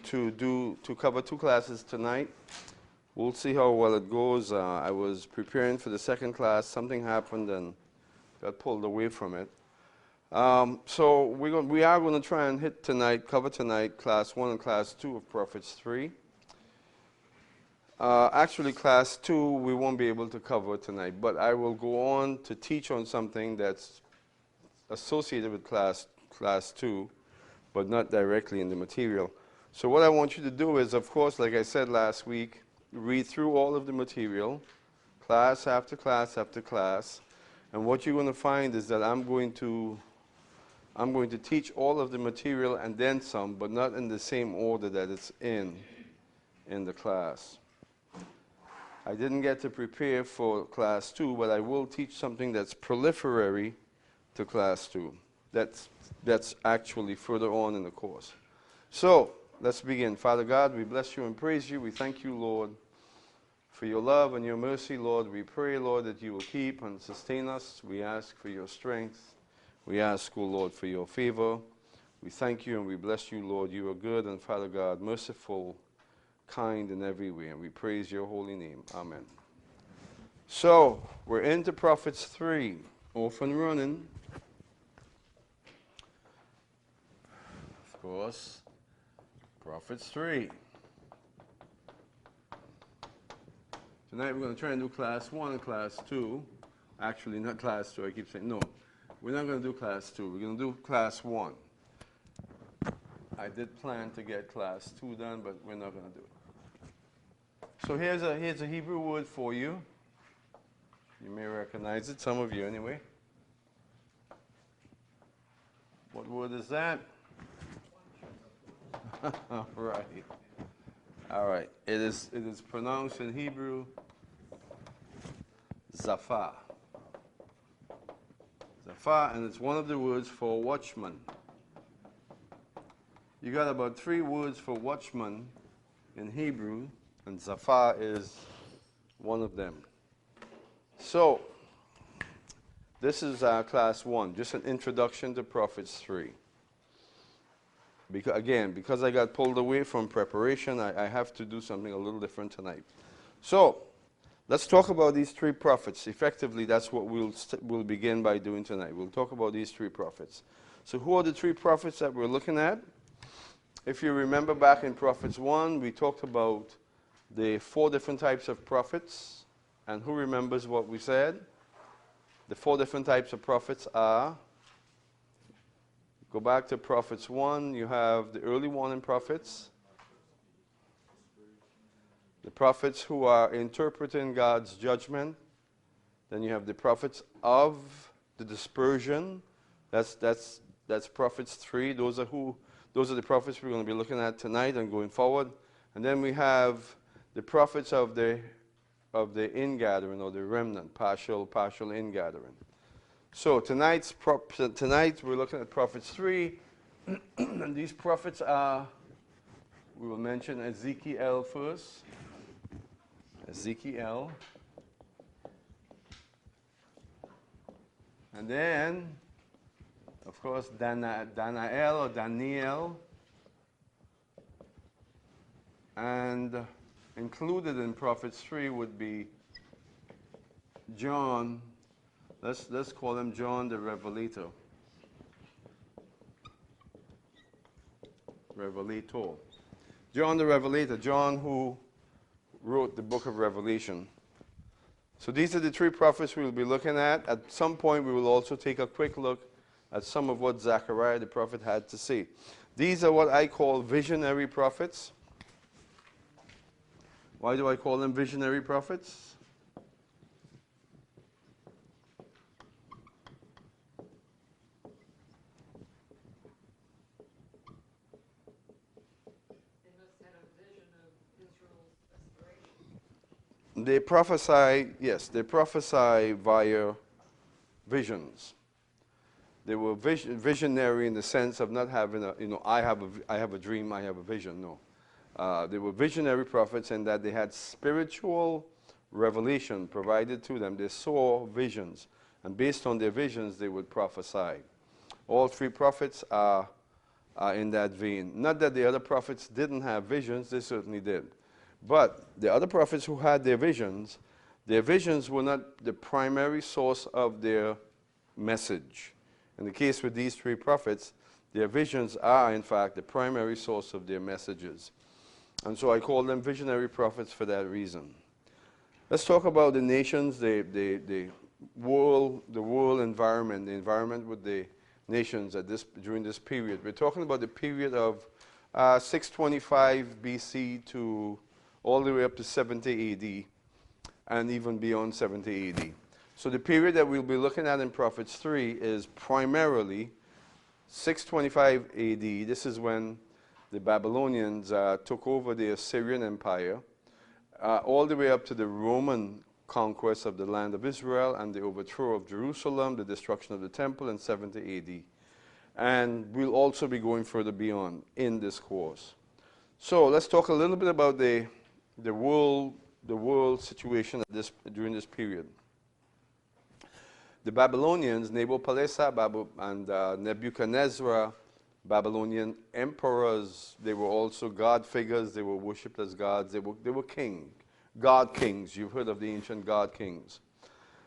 to cover 2 classes tonight. We'll see how well it goes. I was preparing for the second class. Something happened and got pulled away from it. So we are going to try and cover tonight, class 1 and class 2 of Prophets 3. Actually, class 2 we won't be able to cover tonight, but I will go on to teach on something that's associated with class 2, but not directly in the material. So what I want you to do is, of course, like I said last week, read through all of the material, class after class after class, and what you're going to find is that I'm going to teach all of the material and then some, but not in the same order that it's in the class. I didn't get to prepare for class 2, but I will teach something that's preliminary to class 2. That's actually further on in the course. So, let's begin. Father God, we bless you and praise you. We thank you, Lord, for your love and your mercy, Lord. We pray, Lord, that you will keep and sustain us. We ask for your strength. We ask, O Lord, for your favor. We thank you and we bless you, Lord. You are good and, Father God, merciful, kind in every way, and we praise your holy name. Amen. So, we're into Prophets 3, off and running. Of course, Prophets 3. Tonight we're going to try and do class 1 and class 2. Actually, not class 2, I keep saying, no. We're not going to do class 2, we're going to do class 1. I did plan to get class 2 done, but we're not going to do it. So here's a Hebrew word for you. You may recognize it, some of you anyway. What word is that? All right. It is pronounced in Hebrew zahphah. Zahphah, and it's one of the words for watchman. You got about 3 words for watchman in Hebrew, and zahphah is one of them. So, this is class 1, just an introduction to Prophets 3. Because I got pulled away from preparation, I have to do something a little different tonight. So, let's talk about these 3 prophets. Effectively, that's what we'll begin by doing tonight. We'll talk about these 3 prophets. So, who are the 3 prophets that we're looking at? If you remember back in Prophets 1, we talked about the 4 different types of prophets. And who remembers what we said? The 4 different types of prophets are, go back to Prophets 1, you have the early warning prophets. The prophets who are interpreting God's judgment. Then you have the prophets of the dispersion. That's Prophets 3. Those are the prophets we're going to be looking at tonight and going forward. And then we have the prophets of the ingathering, or the remnant, partial ingathering. So tonight we're looking at Prophets 3, and these prophets are, we will mention Ezekiel first. Ezekiel. And then, of course, Daniel. And included in Prophets 3 would be John. Let's call him John the Revelator. John the Revelator. John who wrote the book of Revelation. So these are the 3 prophets we'll be looking at. At some point we will also take a quick look at some of what Zechariah the prophet had to say. These are what I call visionary prophets. Why do I call them visionary prophets? They must have a vision of Israel's restoration. They prophesy via visions. They were visionary in the sense of not having I have a dream, I have a vision. No. They were visionary prophets in that they had spiritual revelation provided to them. They saw visions, and based on their visions, they would prophesy. All 3 prophets are in that vein. Not that the other prophets didn't have visions, they certainly did. But the other prophets who had their visions were not the primary source of their message. In the case with these three prophets, their visions are, in fact, the primary source of their messages. And so I call them visionary prophets for that reason. Let's talk about the nations, the world environment, the environment with the nations during this period. We're talking about the period of 625 BC to all the way up to 70 AD, and even beyond 70 AD. So the period that we'll be looking at in Prophets 3 is primarily 625 AD. This is when the Babylonians took over the Assyrian Empire, all the way up to the Roman conquest of the land of Israel and the overthrow of Jerusalem, the destruction of the temple in 70 AD. And we'll also be going further beyond in this course. So let's talk a little bit about the world situation during this period. The Babylonians, Nabopolassar and Nebuchadnezzar, Babylonian emperors, they were also God figures, they were worshipped as gods, they were God kings. You've heard of the ancient God kings.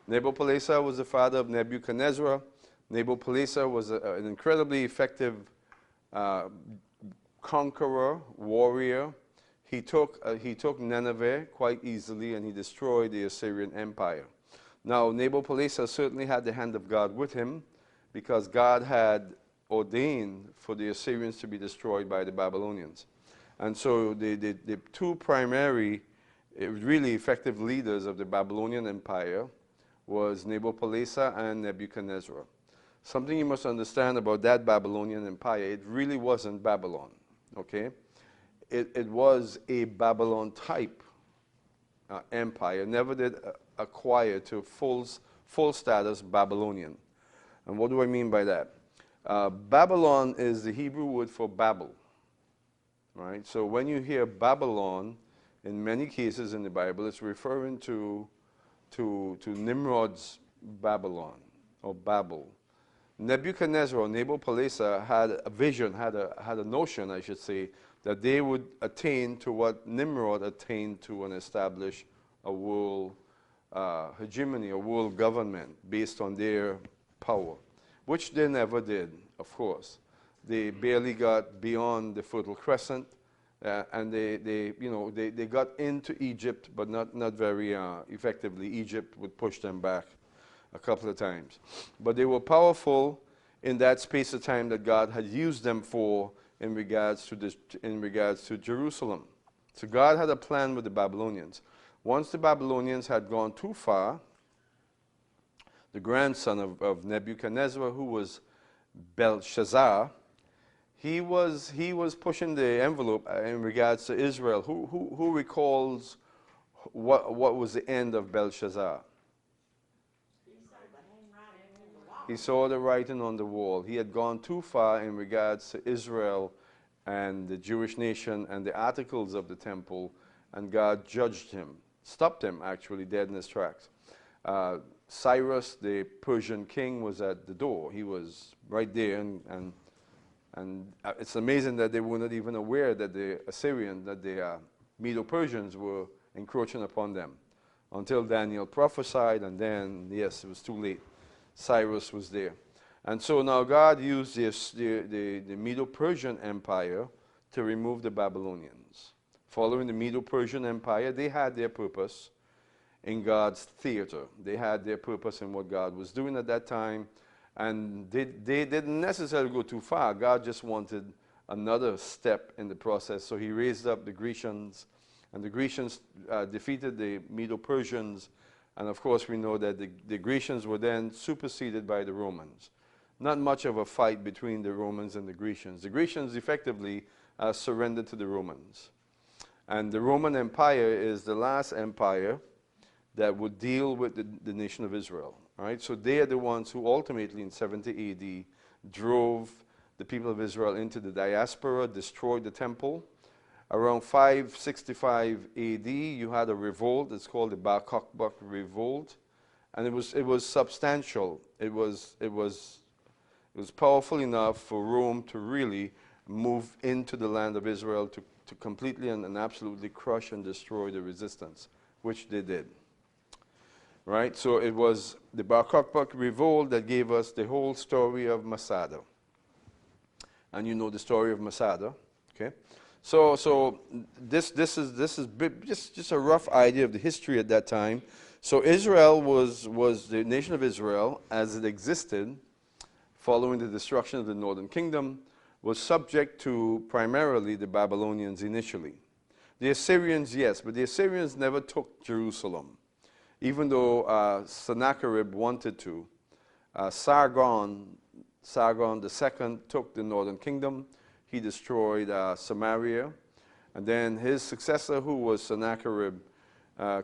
Nabopolassar was the father of Nebuchadnezzar. Nabopolassar was an incredibly effective conqueror, warrior. He took Nineveh quite easily, and he destroyed the Assyrian Empire. Now, Nabopolassar certainly had the hand of God with him, because God had ordained for the Assyrians to be destroyed by the Babylonians. And so the two primary, really effective leaders of the Babylonian Empire was Nabopolassar and Nebuchadnezzar. Something you must understand about that Babylonian Empire, it really wasn't Babylon, okay? It was a Babylon type empire, never did acquire to full status Babylonian. And what do I mean by that? Babylon is the Hebrew word for Babel, right? So when you hear Babylon, in many cases in the Bible, it's referring to Nimrod's Babylon, or Babel. Nebuchadnezzar, or Nabopolassar, had a vision, had a notion, I should say, that they would attain to what Nimrod attained to and establish a world hegemony, a world government based on their power, which they never did, of course. They barely got beyond the Fertile Crescent, and they got into Egypt, but not very effectively. Egypt would push them back a couple of times. But they were powerful in that space of time that God had used them for in regards to Jerusalem. So God had a plan with the Babylonians. Once the Babylonians had gone too far, the grandson of Nebuchadnezzar, who was Belshazzar, he was pushing the envelope in regards to Israel. Who recalls what was the end of Belshazzar? He saw the writing on the wall. He had gone too far in regards to Israel and the Jewish nation and the articles of the temple, and God judged him, stopped him actually dead in his tracks. Cyrus, the Persian king, was at the door. He was right there, and it's amazing that they were not even aware that the Assyrian, that the Medo-Persians were encroaching upon them, until Daniel prophesied, and then, yes, it was too late. Cyrus was there. And so now God used the Medo-Persian Empire to remove the Babylonians. Following the Medo-Persian Empire, they had their purpose in God's theater. They had their purpose in what God was doing at that time, and they didn't necessarily go too far. God just wanted another step in the process, so he raised up the Grecians, and the Grecians defeated the Medo-Persians, and of course we know that the Grecians were then superseded by the Romans. Not much of a fight between the Romans and the Grecians. The Grecians effectively surrendered to the Romans. And the Roman Empire is the last empire that would deal with the nation of Israel. All right? So they are the ones who ultimately in 70 AD drove the people of Israel into the diaspora, destroyed the temple. Around 565 AD, you had a revolt. It's called the Bar Kokhba revolt, and it was substantial. It was powerful enough for Rome to really move into the land of Israel to completely and absolutely crush and destroy the resistance, which they did. Right? So it was the Bar Kokhba revolt that gave us the whole story of Masada. And you know the story of Masada, okay? So this is just a rough idea of the history at that time. So Israel was the nation of Israel as it existed following the destruction of the northern kingdom, was subject to primarily the Babylonians initially. The Assyrians, yes, but the Assyrians never took Jerusalem, even though Sennacherib wanted to. Sargon II took the northern kingdom. He destroyed Samaria. And then his successor, who was Sennacherib,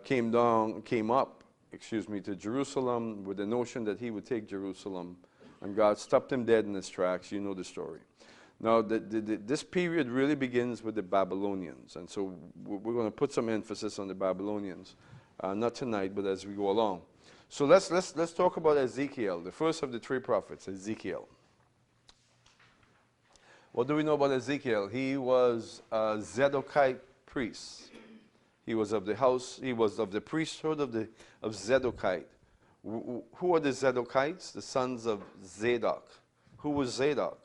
came up to Jerusalem with the notion that he would take Jerusalem. And God stopped him dead in his tracks. You know the story. Now, this period really begins with the Babylonians. And so we're going to put some emphasis on the Babylonians. Not tonight, but as we go along. So let's talk about Ezekiel, the first of the three prophets, Ezekiel. What do we know about Ezekiel? He was a Zadokite priest. He was of the house. He was of the priesthood of Zadokite. Who are the Zadokites? The sons of Zadok. Who was Zadok?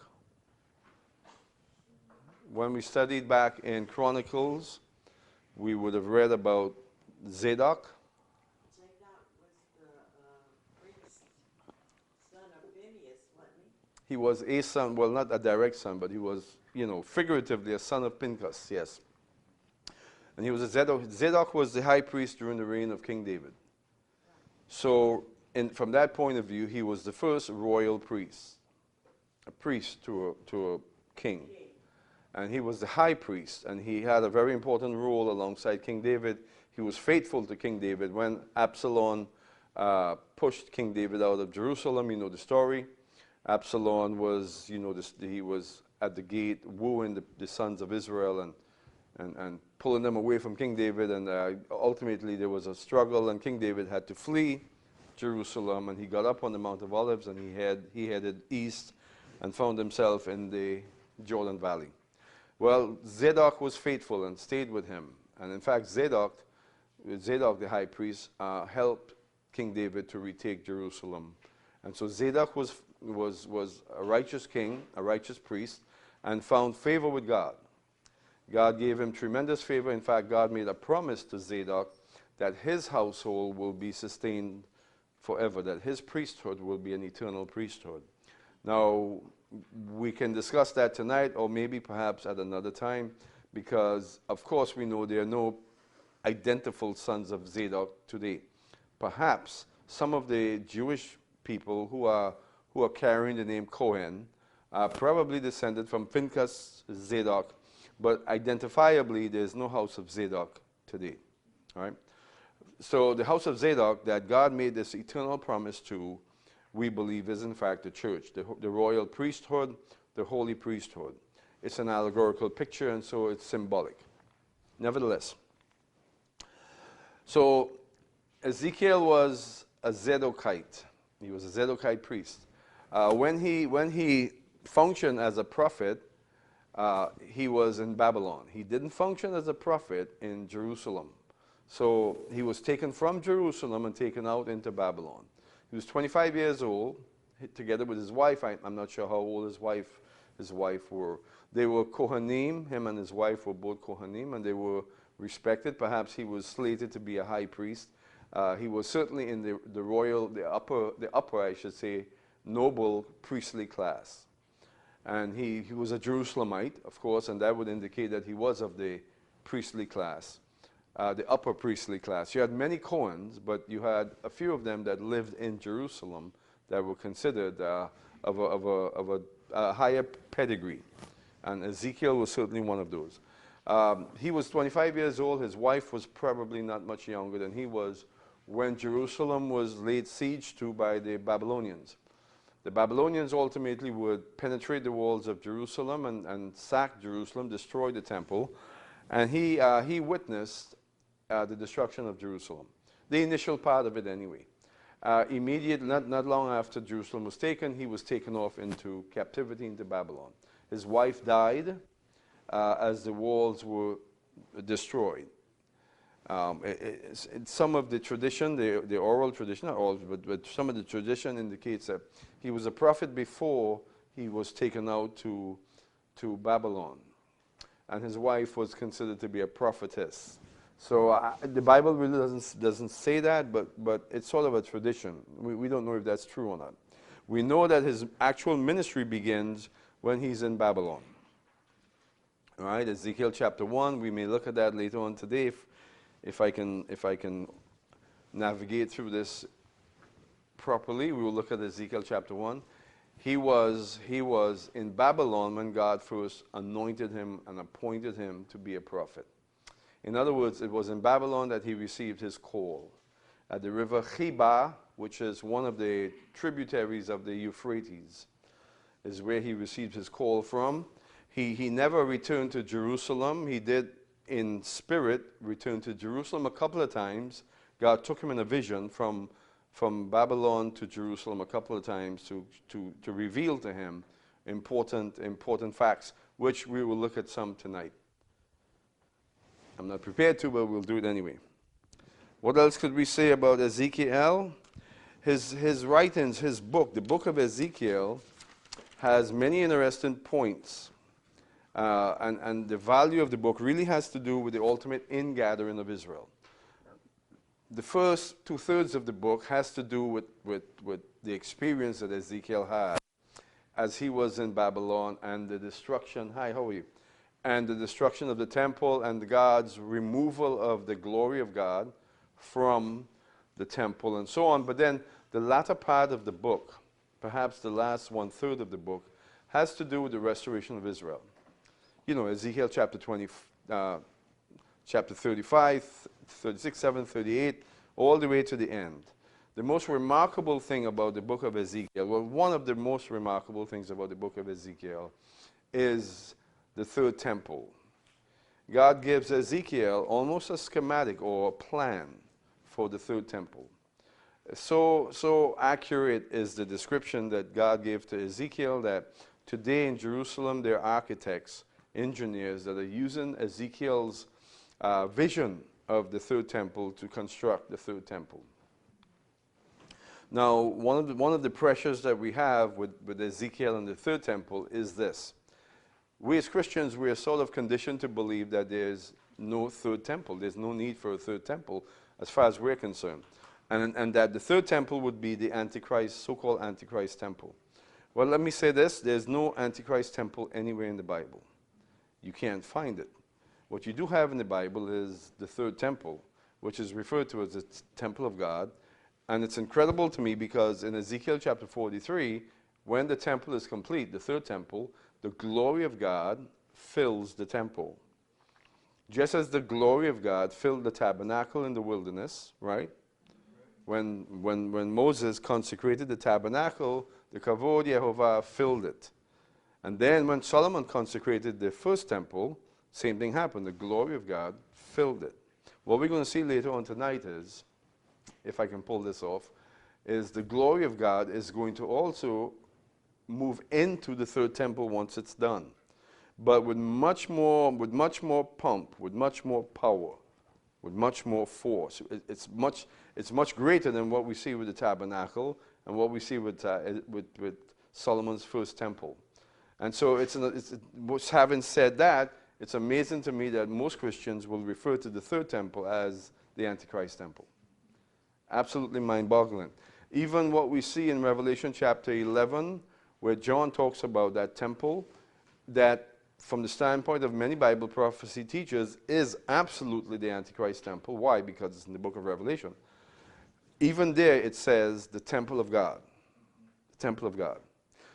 When we studied back in Chronicles, we would have read about Zadok. Zadok was the priest, son of Phineas, wasn't he? He was a son, well, not a direct son, but he was, figuratively a son of Pinchas, yes. And he was a Zadok. Zadok was the high priest during the reign of King David. So, from that point of view, he was the first royal priest, a priest to a king. And he was the high priest, and he had a very important role alongside King David. He was faithful to King David. When Absalom pushed King David out of Jerusalem, you know the story. Absalom was, he was at the gate wooing the sons of Israel and pulling them away from King David. And ultimately there was a struggle, and King David had to flee Jerusalem. And he got up on the Mount of Olives, and he headed east and found himself in the Jordan Valley. Well, Zadok was faithful and stayed with him. And in fact, Zadok, the high priest, helped King David to retake Jerusalem. And so Zadok was a righteous king, a righteous priest, and found favor with God. God gave him tremendous favor. In fact, God made a promise to Zadok that his household will be sustained forever, that his priesthood will be an eternal priesthood. Now, we can discuss that tonight or maybe perhaps at another time, because, of course, we know there are no identical sons of Zadok today. Perhaps some of the Jewish people who are carrying the name Cohen are probably descended from Pinchas Zadok, but identifiably there's no house of Zadok today. All right? So the house of Zadok that God made this eternal promise to, we believe is in fact the church, the royal priesthood, the holy priesthood. It's an allegorical picture, and so it's symbolic. Nevertheless, so Ezekiel was a Zadokite. He was a Zadokite priest. When he functioned as a prophet, he was in Babylon. He didn't function as a prophet in Jerusalem. So he was taken from Jerusalem and taken out into Babylon. He was 25 years old, together with his wife. I'm not sure how old his wife were. They were Kohanim. Him and his wife were both Kohanim, and they were respected. Perhaps he was slated to be a high priest. He was certainly in the upper, I should say, noble priestly class. And he was a Jerusalemite, of course, and that would indicate that he was of the priestly class. The upper priestly class. You had many Cohens, but you had a few of them that lived in Jerusalem that were considered of a higher pedigree. And Ezekiel was certainly one of those. He was 25 years old. His wife was probably not much younger than he was when Jerusalem was laid siege to by the Babylonians. The Babylonians ultimately would penetrate the walls of Jerusalem and sack Jerusalem, destroy the temple. And he witnessed the destruction of Jerusalem, the initial part of it anyway. Not long after Jerusalem was taken, he was taken off into captivity into Babylon. His wife died as the walls were destroyed. Some of the tradition, the oral tradition, not all, but some of the tradition indicates that he was a prophet before he was taken out to Babylon. And his wife was considered to be a prophetess. So the Bible really doesn't say that, but it's sort of a tradition. We don't know if that's true or not. We know that his actual ministry begins when he's in Babylon. All right, Ezekiel chapter 1, we may look at that later on today if I can navigate through this properly. We will look at Ezekiel chapter 1. He was in Babylon when God first anointed him and appointed him to be a prophet. In other words, it was in Babylon that he received his call. At the river Chiba, which is one of the tributaries of the Euphrates, is where he received his call from. He never returned to Jerusalem. He did, in spirit, return to Jerusalem a couple of times. God took him in a vision from Babylon to Jerusalem a couple of times to reveal to him important facts, which we will look at some tonight. I'm not prepared to, but we'll do it anyway. What else could we say about Ezekiel? His writings, his book, the book of Ezekiel, has many interesting points. And the value of the book really has to do with the ultimate ingathering of Israel. The first 2/3 of the book has to do with the experience that Ezekiel had as he was in Babylon and the destruction. Hi, how are you? And the destruction of the temple and God's removal of the glory of God from the temple and so on. But then the latter part of the book, perhaps the last 1/3 of the book, has to do with the restoration of Israel. You know, Ezekiel chapter 20, chapter 35, 36, 7, 38, all the way to the end. The most remarkable thing about the book of Ezekiel, well, one of the most remarkable things about the book of Ezekiel is the third temple. God gives Ezekiel almost a schematic or a plan for the third temple. So accurate is the description that God gave to Ezekiel that today in Jerusalem there are architects, engineers that are using Ezekiel's vision of the third temple to construct the third temple. Now, one of the pressures that we have with Ezekiel and the third temple is this. We as Christians, we are sort of conditioned to believe that there's no third temple. There's no need for a third temple as far as we're concerned. And that the third temple would be the Antichrist, so-called Antichrist temple. Well, let me say this. There's no Antichrist temple anywhere in the Bible. You can't find it. What you do have in the Bible is the third temple, which is referred to as the temple of God. And it's incredible to me because in Ezekiel chapter 43, when the temple is complete, the third temple, the glory of God fills the temple. Just as the glory of God filled the tabernacle in the wilderness, right? When Moses consecrated the tabernacle, the Kavod Yehovah filled it. And then when Solomon consecrated the first temple, same thing happened. The glory of God filled it. What we're going to see later on tonight is, if I can pull this off, is the glory of God is going to also move into the third temple once it's done. But with much more pump, with much more power, with much more force. It's much greater than what we see with the tabernacle and what we see with Solomon's first temple. And so having said that, it's amazing to me that most Christians will refer to the third temple as the Antichrist temple. Absolutely mind-boggling. Even what we see in Revelation chapter 11, where John talks about that temple, that from the standpoint of many Bible prophecy teachers is absolutely the Antichrist temple. Why? Because it's in the book of Revelation. Even there it says the temple of God. The temple of God.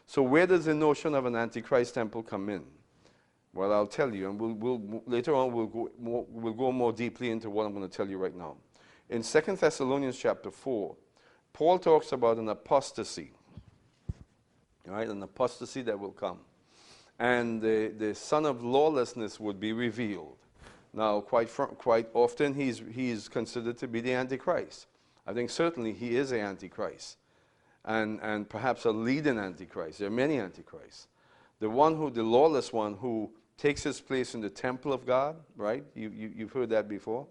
So where does the notion of an Antichrist temple come in? Well, I'll tell you, and we'll later on we'll go more deeply into what I'm going to tell you right now. In 2 Thessalonians chapter 4, Paul talks about an apostasy. Right? An apostasy that will come. And the son of lawlessness would be revealed. Now, quite often he's considered to be the Antichrist. I think certainly he is an Antichrist. And perhaps a leading Antichrist. There are many Antichrists. The lawless one who takes his place in the temple of God, right? You've heard that before.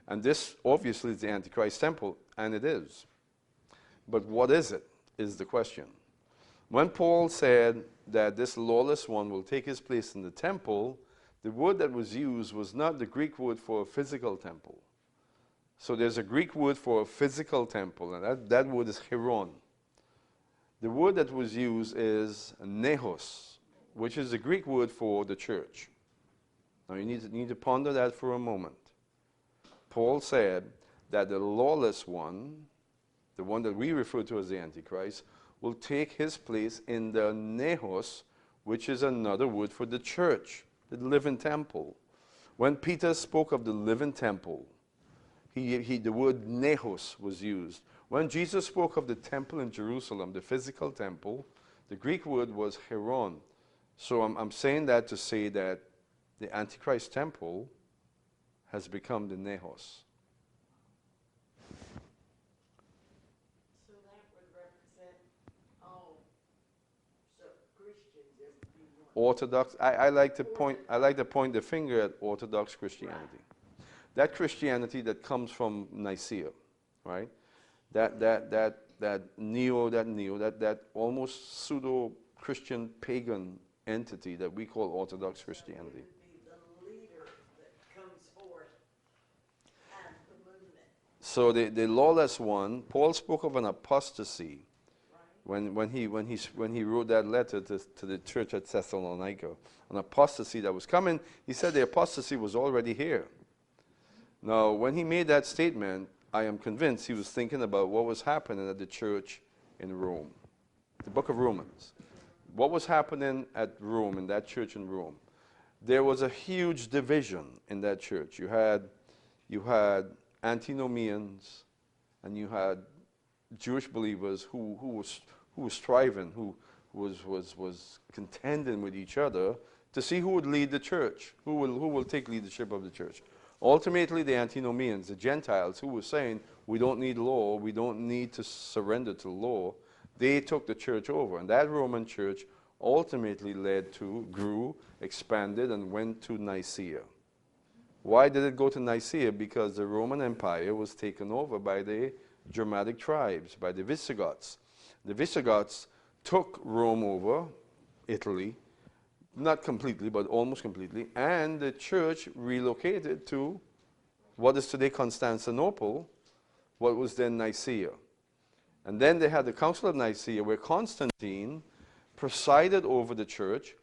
And this obviously is the Antichrist temple, and it is. But what is it, is the question. When Paul said that this lawless one will take his place in the temple, the word that was used was not the Greek word for a physical temple. So there's a Greek word for a physical temple, and that word is hieron. The word that was used is nehos, which is the Greek word for the church. Now you need to ponder that for a moment. Paul said that the lawless one, the one that we refer to as the Antichrist, will take his place in the nehos, which is another word for the church, the living temple. When Peter spoke of the living temple, the word nehos was used. When Jesus spoke of the temple in Jerusalem, the physical temple, the Greek word was hieron. So I'm saying that to say that the Antichrist temple has become the nehos. So that would represent all Christians if you want. Orthodox. I like to point the finger at Orthodox Christianity. Right. That Christianity that comes from Nicaea, right? That almost pseudo-Christian pagan entity that we call Orthodox Christianity. It would be the leader that comes forth and the movement. So the lawless one, Paul spoke of an apostasy Right. when he wrote that letter to the church at Thessalonica, an apostasy that was coming. He said the apostasy was already here. Now, when he made that statement, I am convinced he was thinking about what was happening at the church in Rome, the book of Romans. What was happening at Rome, in that church in Rome? There was a huge division in that church. You had antinomians, and you had Jewish believers who was striving, who was contending with each other to see who would lead the church, who will take leadership of the church. Ultimately, the antinomians, the Gentiles, who were saying, we don't need law, we don't need to surrender to law, they took the church over. And that Roman church ultimately grew, expanded, and went to Nicaea. Why did it go to Nicaea? Because the Roman Empire was taken over by the Germanic tribes, by the Visigoths. The Visigoths took Rome over, Italy, not completely, but almost completely, and the church relocated to what is today Constantinople, what was then Nicaea. And then they had the Council of Nicaea, where Constantine presided over the church.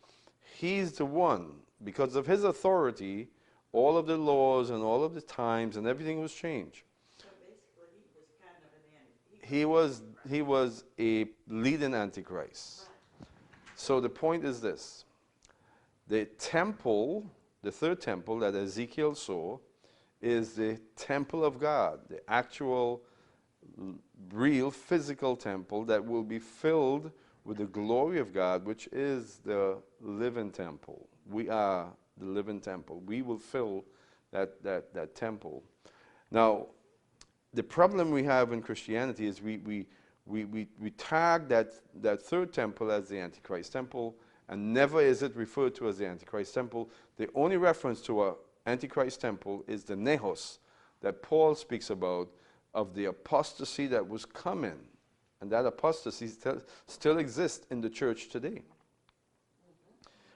He's the one, because of his authority, all of the laws and all of the times and everything was changed. So basically, he was kind of an He was a leading Antichrist. Right. So the point is this. The temple, the third temple that Ezekiel saw, is the temple of God, the actual, real, physical temple that will be filled with the glory of God, which is the living temple. We are the living temple. We will fill that temple. Now, the problem we have in Christianity is we tag that third temple as the Antichrist temple, and never is it referred to as the Antichrist temple. The only reference to an Antichrist temple is the nehos that Paul speaks about, of the apostasy that was coming. And that apostasy still exists in the church today.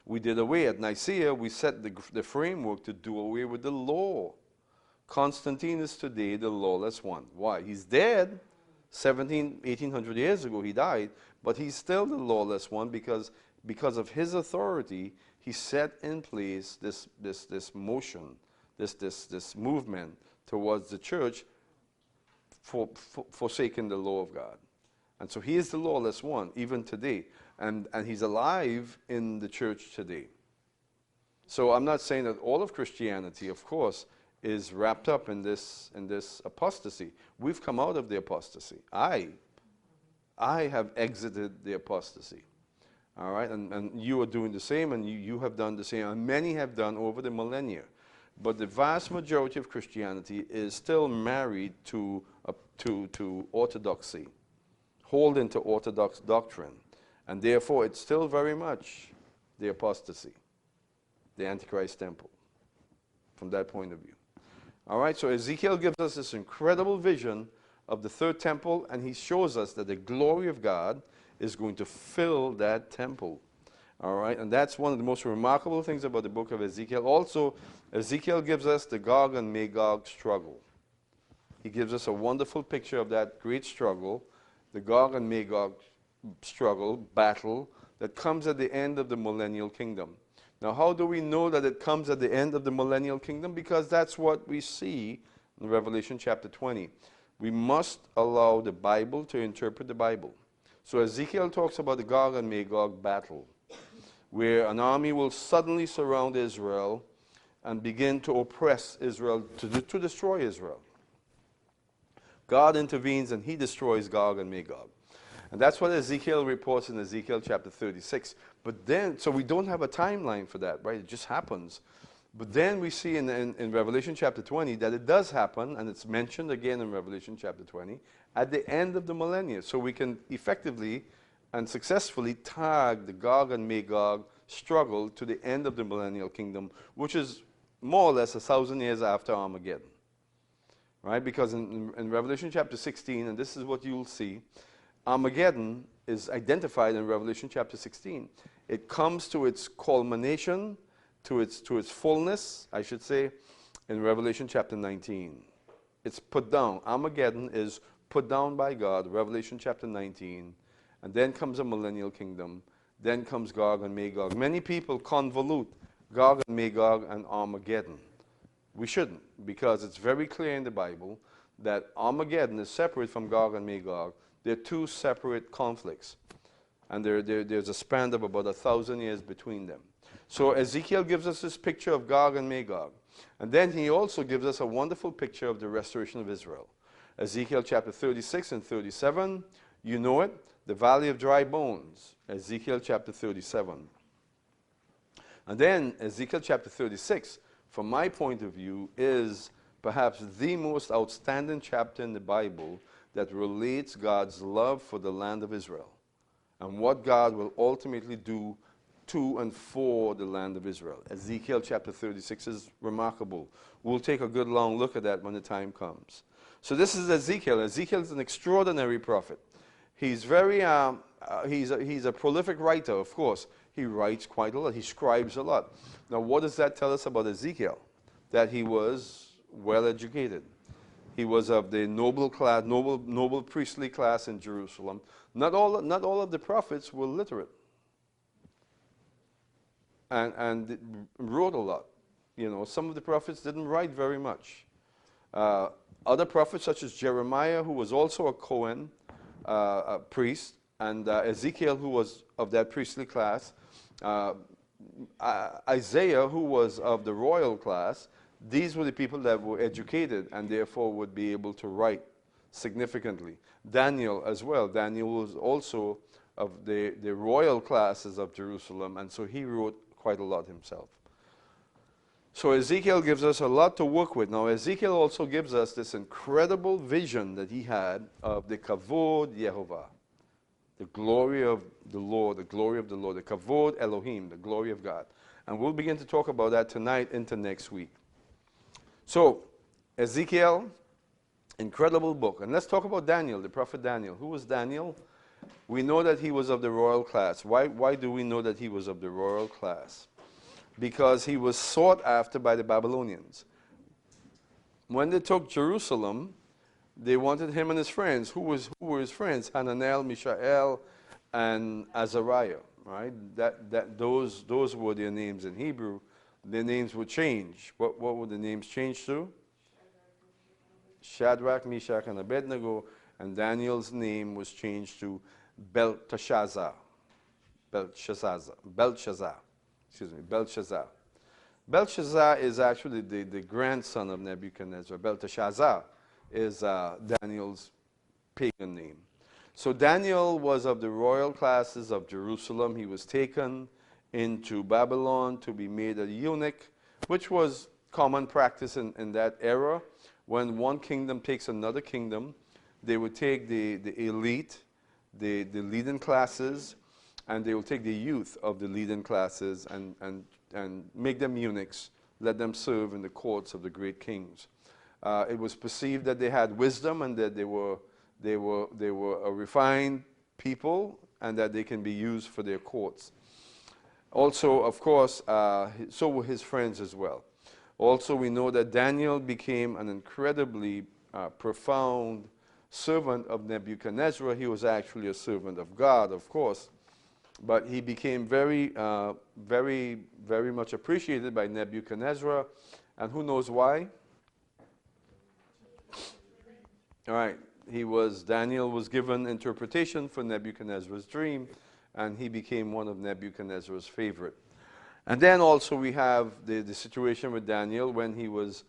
We did away at Nicaea, we set the framework to do away with the law. Constantine is today the lawless one. Why? He's dead. 1800 years ago he died, but he's still the lawless one because of his authority. He set in place this motion, this movement towards the church forsaking the law of God. And so he is the lawless one, even today. And he's alive in the church today. So I'm not saying that all of Christianity, of course, is wrapped up in this apostasy. We've come out of the apostasy. I have exited the apostasy. All right, and you are doing the same, and you have done the same, and many have done over the millennia. But the vast majority of Christianity is still married to orthodoxy, holding to orthodox doctrine. And therefore, it's still very much the apostasy, the Antichrist temple, from that point of view. All right, so Ezekiel gives us this incredible vision of the third temple, and he shows us that the glory of God is going to fill that temple. All right, and that's one of the most remarkable things about the book of Ezekiel. Also, Ezekiel gives us the Gog and Magog struggle. He gives us a wonderful picture of that great struggle, the Gog and Magog struggle, battle, that comes at the end of the millennial kingdom. Now, how do we know that it comes at the end of the millennial kingdom? Because that's what we see in Revelation chapter 20. We must allow the Bible to interpret the Bible. So Ezekiel talks about the Gog and Magog battle, where an army will suddenly surround Israel and begin to oppress Israel, to destroy Israel. God intervenes and he destroys Gog and Magog. And that's what Ezekiel reports in Ezekiel chapter 36. But then, so we don't have a timeline for that, right? It just happens. But then we see in Revelation chapter 20 that it does happen, and it's mentioned again in Revelation chapter 20, at the end of the millennium. So we can effectively and successfully tag the Gog and Magog struggle to the end of the millennial kingdom, which is more or less 1,000 years after Armageddon. Right? Because in Revelation chapter 16, and this is what you'll see, Armageddon is identified in Revelation chapter 16. It comes to its culmination, to its fullness, I should say, in Revelation chapter 19. It's put down. Armageddon is put down by God, Revelation chapter 19. And then comes a millennial kingdom. Then comes Gog and Magog. Many people convolute Gog and Magog and Armageddon. We shouldn't, because it's very clear in the Bible that Armageddon is separate from Gog and Magog. They're two separate conflicts. And there's a span of about 1,000 years between them. So Ezekiel gives us this picture of Gog and Magog. And then he also gives us a wonderful picture of the restoration of Israel. Ezekiel chapter 36 and 37, you know it, the valley of dry bones, Ezekiel chapter 37. And then Ezekiel chapter 36, from my point of view, is perhaps the most outstanding chapter in the Bible that relates God's love for the land of Israel and what God will ultimately do to and for the land of Israel. Ezekiel chapter 36 is remarkable. We'll take a good long look at that when the time comes. So this is Ezekiel. Ezekiel is an extraordinary prophet. He's very, he's a prolific writer, of course. He writes quite a lot. He scribes a lot. Now, what does that tell us about Ezekiel? That he was well educated. He was of the noble class, noble priestly class in Jerusalem. Not all of the prophets were literate and wrote a lot. You know, some of the prophets didn't write very much. Other prophets, such as Jeremiah, who was also a Cohen, a priest, and Ezekiel, who was of that priestly class, Isaiah, who was of the royal class, these were the people that were educated and therefore would be able to write significantly. Daniel as well. Daniel was also of the royal classes of Jerusalem, and so he wrote quite a lot himself. So Ezekiel gives us a lot to work with. Now Ezekiel also gives us this incredible vision that he had of the Kavod Yehovah, the glory of the Lord, the glory of the Lord, the Kavod Elohim, the glory of God. And we'll begin to talk about that tonight into next week. So Ezekiel, incredible book. And let's talk about Daniel, the prophet Daniel. Who was Daniel? We know that he was of the royal class. Why do we know that he was of the royal class? Because he was sought after by the Babylonians. When they took Jerusalem, they wanted him and his friends. Who were his friends? Hananiah, Mishael, and Azariah. Right? Those were their names in Hebrew. Their names would change. What would the names change to? Shadrach, Meshach, and Abednego. And Daniel's name was changed to Belteshazzar. Belshazzar. Belshazzar is actually the grandson of Nebuchadnezzar. Belteshazzar is Daniel's pagan name. So Daniel was of the royal classes of Jerusalem. He was taken into Babylon to be made a eunuch, which was common practice in that era. When one kingdom takes another kingdom, they would take the elite, the leading classes, and they will take the youth of the leading classes and make them eunuchs, let them serve in the courts of the great kings. It was perceived that they had wisdom and that they were a refined people and that they can be used for their courts. Also, of course, so were his friends as well. Also, we know that Daniel became an incredibly profound servant of Nebuchadnezzar. He was actually a servant of God, of course, but he became very much appreciated by Nebuchadnezzar, and who knows why? All right, Daniel was given interpretation for Nebuchadnezzar's dream, and he became one of Nebuchadnezzar's favorite. And then also we have the situation with Daniel when he was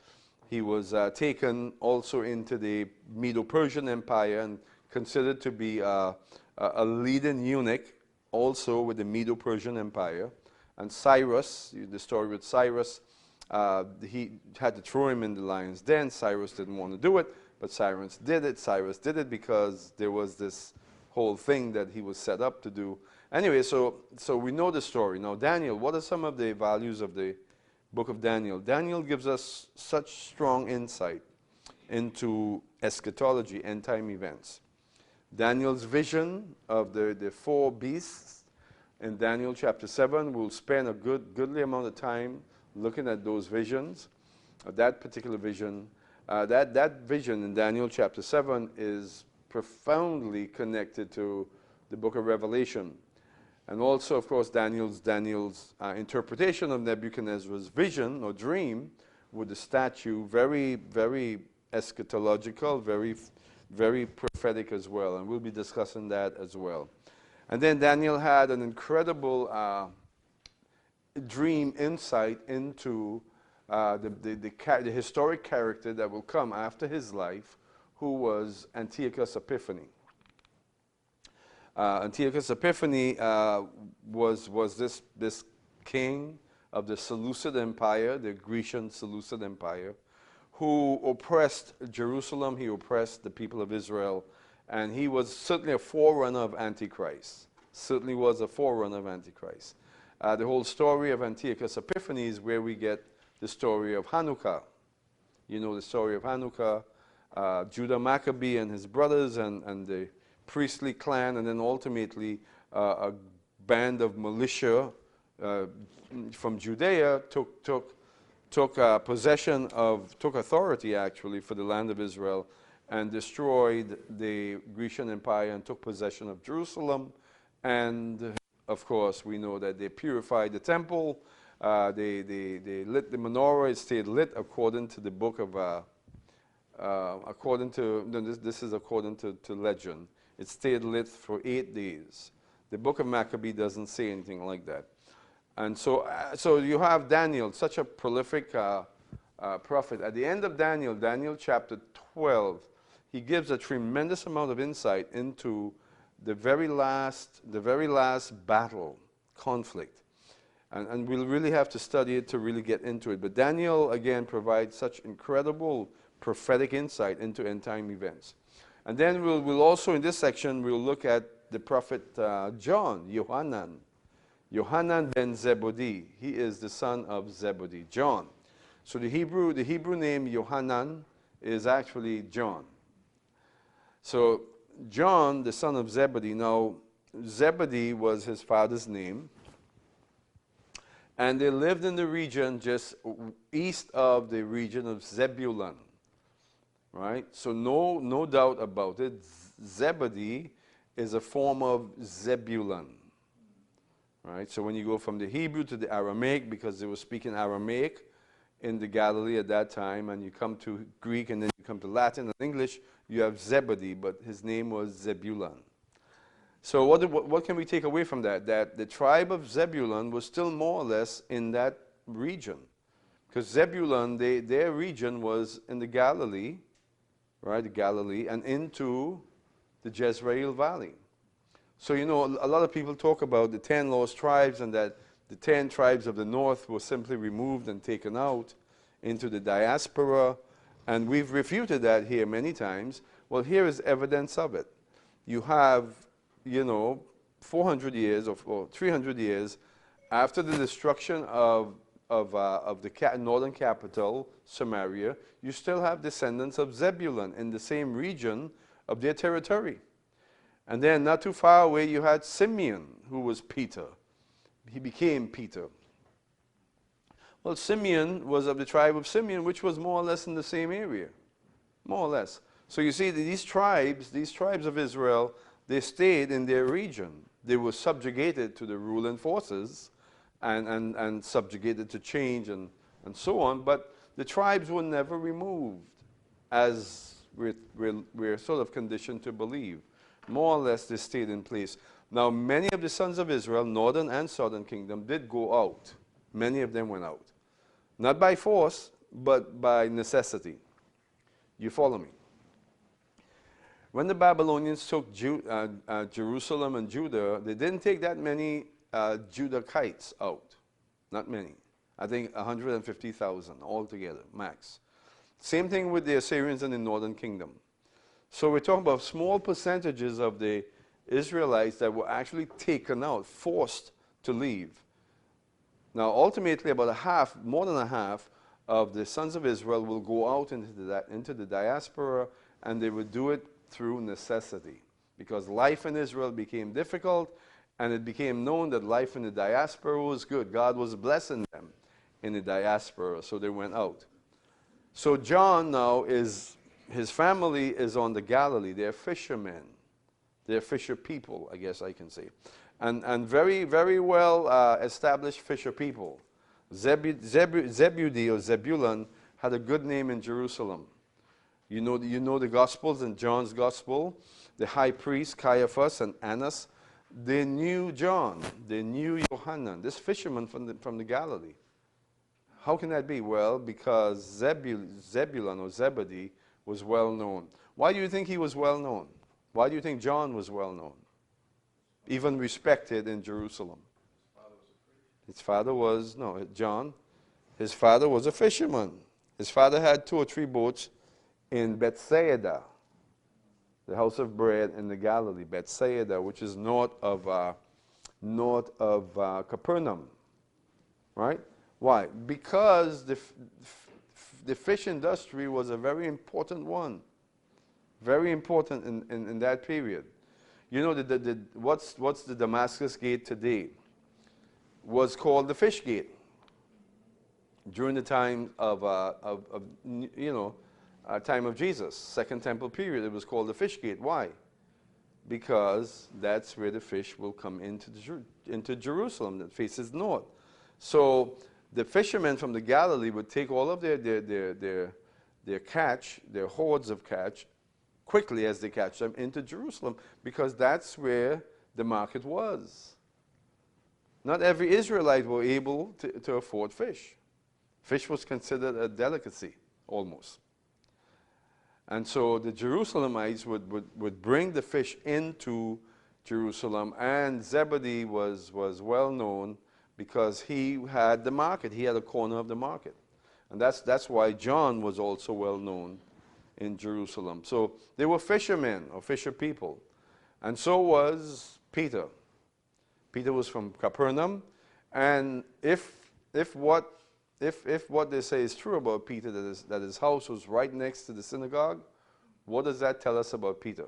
taken also into the Medo-Persian Empire and considered to be a leading eunuch also with the Medo-Persian Empire. And Cyrus, the story with Cyrus, he had to throw him in the lion's den. Cyrus didn't want to do it, but Cyrus did it. Cyrus did it because there was this whole thing that he was set up to do. Anyway, so we know the story. Now, Daniel, what are some of the values of the book of Daniel? Daniel gives us such strong insight into eschatology, end-time events. Daniel's vision of the four beasts in Daniel chapter 7, we'll spend a goodly amount of time looking at those visions, that particular vision. That vision in Daniel chapter 7 is profoundly connected to the book of Revelation. And also, of course, Daniel's interpretation of Nebuchadnezzar's vision or dream with the statue, very, very eschatological, very prophetic as well. And we'll be discussing that as well. And then Daniel had an incredible dream insight into the historic character that will come after his life, who was Antiochus Epiphanes. Antiochus Epiphanes was this king of the Seleucid Empire, the Grecian Seleucid Empire, who oppressed Jerusalem, he oppressed the people of Israel, and he was certainly a forerunner of Antichrist. Certainly was a forerunner of Antichrist. The whole story of Antiochus Epiphanes is where we get the story of Hanukkah. You know the story of Hanukkah, Judah Maccabee and his brothers and the priestly clan, and then ultimately a band of militia from Judea took authority actually for the land of Israel and destroyed the Grecian Empire and took possession of Jerusalem. And of course, we know that they purified the temple. They lit the menorah. It stayed lit according to the book of this is according to legend. It stayed lit for 8 days. The book of Maccabee doesn't say anything like that. And so you have Daniel, such a prolific prophet. At the end of Daniel chapter 12, he gives a tremendous amount of insight into the very last battle, conflict. And we'll really have to study it to really get into it. But Daniel, again, provides such incredible prophetic insight into end-time events. And then we'll also, in this section, we'll look at the prophet John, Yohanan ben Zebedee. He is the son of Zebedee, John. So the Hebrew name Yohanan is actually John. So John, the son of Zebedee. Now, Zebedee was his father's name. And they lived in the region just east of the region of Zebulun. Right? So no doubt about it, Zebedee is a form of Zebulun. Right? So when you go from the Hebrew to the Aramaic, because they were speaking Aramaic in the Galilee at that time, and you come to Greek and then you come to Latin and English, you have Zebedee, but his name was Zebulun. So what can we take away from that? That the tribe of Zebulun was still more or less in that region. Because Zebulun, their region was in the Galilee, right, the Galilee, and into the Jezreel Valley. So, you know, a lot of people talk about the 10 lost tribes and that the 10 tribes of the north were simply removed and taken out into the diaspora, and we've refuted that here many times. Well, here is evidence of it. You have, you know, 400 years or 300 years after the destruction of the northern capital, Samaria, you still have descendants of Zebulun in the same region of their territory. And then not too far away, you had Simeon, who was Peter. He became Peter. Well, Simeon was of the tribe of Simeon, which was more or less in the same area, more or less. So you see, these tribes of Israel, they stayed in their region. They were subjugated to the ruling forces and subjugated to change and so on, but the tribes were never removed, as we're sort of conditioned to believe. More or less, they stayed in place. Now, many of the sons of Israel, northern and southern kingdom, did go out. Many of them went out. Not by force, but by necessity. You follow me? When the Babylonians took Jerusalem and Judah, they didn't take that many Judahites out. Not many. I think 150,000 altogether, max. Same thing with the Assyrians in the northern kingdom. So we're talking about small percentages of the Israelites that were actually taken out, forced to leave. Now, ultimately, about a half, more than a half, of the sons of Israel will go out into the diaspora, and they would do it through necessity, because life in Israel became difficult, and it became known that life in the diaspora was good. God was blessing them in the diaspora, so they went out. So John now his family is on the Galilee. They're fishermen. They're fisher people, I guess I can say. And very, very well established fisher people. Zebedee or Zebulun had a good name in Jerusalem. You know the Gospels and John's Gospel. The high priest, Caiaphas and Annas, they knew John. They knew Yohanan, this fisherman from the Galilee. How can that be? Well, because Zebulun or Zebedee was well known. Why do you think he was well known? Why do you think John was well known? Even respected in Jerusalem. His father was, no, John, his father was a fisherman. His father had 2 or 3 boats in Bethsaida, the house of bread in the Galilee, Bethsaida, which is north of Capernaum, right? Why? Because the fish industry was a very important one, very important in that period. You know, what's the Damascus Gate today? Was called the Fish Gate. During the time time of Jesus, Second Temple period, it was called the Fish Gate. Why? Because that's where the fish will come into Jerusalem, that faces north. So the fishermen from the Galilee would take all of their catch, their hordes of catch, quickly as they catch them, into Jerusalem, because that's where the market was. Not every Israelite were able to afford fish. Fish was considered a delicacy, almost. And so the Jerusalemites would bring the fish into Jerusalem, and Zebedee was well known because he had the market. He had a corner of the market. And that's why John was also well known in Jerusalem. So they were fishermen or fisher people. And so was Peter. Peter was from Capernaum. And if what they say is true about Peter, that his house was right next to the synagogue, what does that tell us about Peter?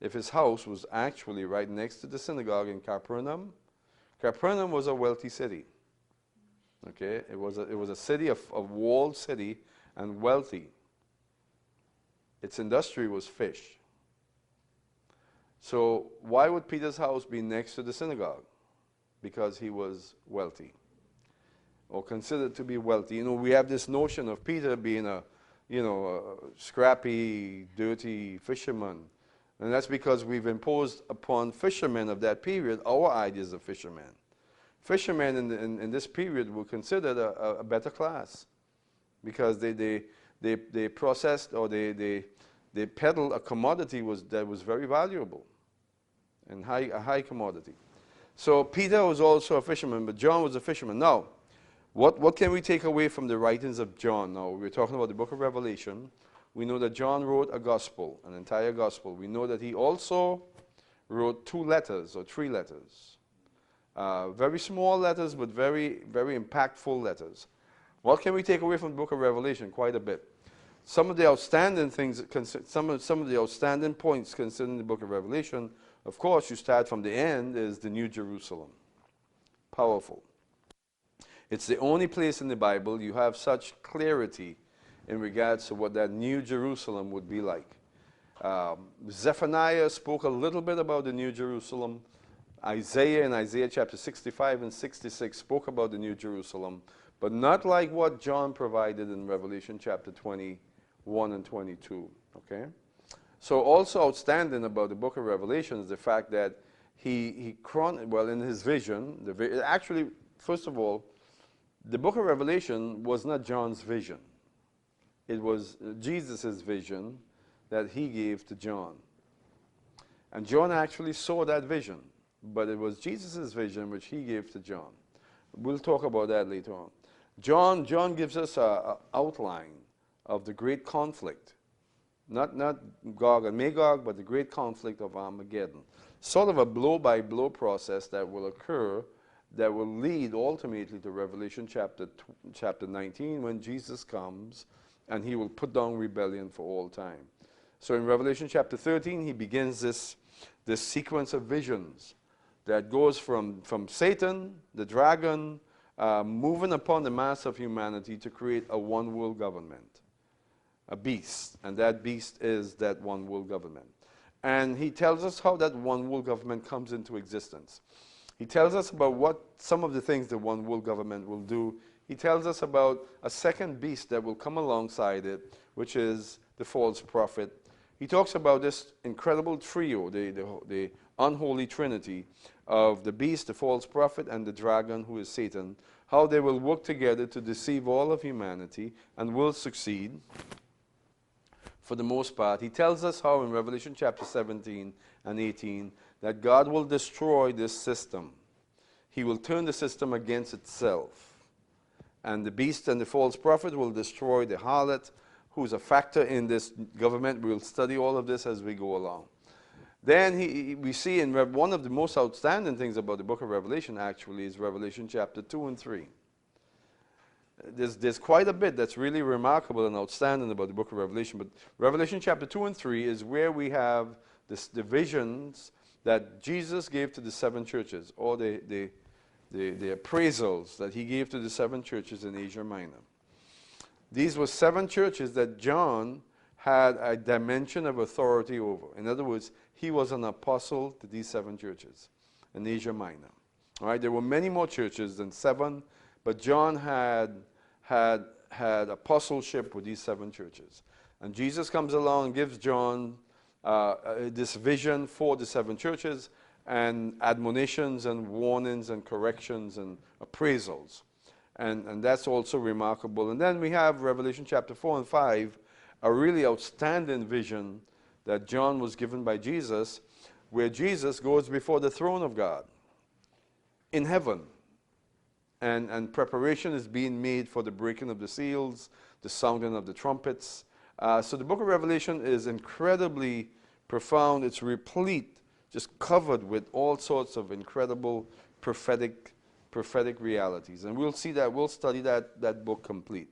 If his house was actually right next to the synagogue in Capernaum, Capernaum was a wealthy city. Okay, it was a city of walled city and wealthy. Its industry was fish. So why would Peter's house be next to the synagogue? Because he was wealthy, or considered to be wealthy. You know, we have this notion of Peter being a scrappy, dirty fisherman. And that's because we've imposed upon fishermen of that period our ideas of fishermen. Fishermen in this period were considered a better class, because they processed, or they peddled a commodity that was very valuable and a high commodity. So Peter was also a fisherman, but John was a fisherman. Now, what can we take away from the writings of John? Now, we're talking about the book of Revelation. We know that John wrote a gospel, an entire gospel. We know that he also wrote 2 letters or 3 letters. Very small letters, but very, very impactful letters. What can we take away from the book of Revelation? Quite a bit. Some of the outstanding things, some of the outstanding points concerning the book of Revelation, of course, you start from the end, is the New Jerusalem. Powerful. It's the only place in the Bible you have such clarity in regards to what that New Jerusalem would be like. Zephaniah spoke a little bit about the New Jerusalem. Isaiah in Isaiah chapter 65 and 66 spoke about the New Jerusalem, but not like what John provided in Revelation chapter 21 and 22. Okay? So also outstanding about the book of Revelation is the fact that in his vision, actually, first of all, the book of Revelation was not John's vision. It was Jesus' vision that he gave to John. And John actually saw that vision, but it was Jesus' vision which he gave to John. We'll talk about that later on. John gives us an outline of the great conflict. Not Gog and Magog, but the great conflict of Armageddon. Sort of a blow-by-blow process that will occur that will lead ultimately to Revelation chapter 19 when Jesus comes and he will put down rebellion for all time. So in Revelation chapter 13, he begins this sequence of visions that goes from Satan, the dragon, moving upon the mass of humanity to create a one-world government, a beast, and that beast is that one-world government. And he tells us how that one-world government comes into existence. He tells us about what some of the things the one-world government will do. He tells us about a second beast that will come alongside it, which is the false prophet. He talks about this incredible trio, the unholy trinity of the beast, the false prophet, and the dragon, who is Satan, how they will work together to deceive all of humanity and will succeed for the most part. He tells us how in Revelation chapter 17 and 18 that God will destroy this system. He will turn the system against itself. And the beast and the false prophet will destroy the harlot, who's a factor in this government. We'll study all of this as we go along. Then we see in one of the most outstanding things about the book of Revelation actually is Revelation chapter 2 and 3. There's quite a bit that's really remarkable and outstanding about the book of Revelation, but Revelation chapter 2 and 3 is where we have the visions that Jesus gave to the 7 churches, or the appraisals that he gave to the 7 churches in Asia Minor. These were 7 churches that John had a dimension of authority over. In other words, he was an apostle to these 7 churches in Asia Minor. All right, there were many more churches than 7, but John had apostleship with these 7 churches. And Jesus comes along and gives John this vision for the 7 churches, and admonitions and warnings and corrections and appraisals. And that's also remarkable. And then we have Revelation chapter 4 and 5, a really outstanding vision that John was given by Jesus, where Jesus goes before the throne of God in heaven. And preparation is being made for the breaking of the seals, the sounding of the trumpets. So the book of Revelation is incredibly profound. It's replete, just covered with all sorts of incredible prophetic realities. And we'll see that, we'll study that book complete.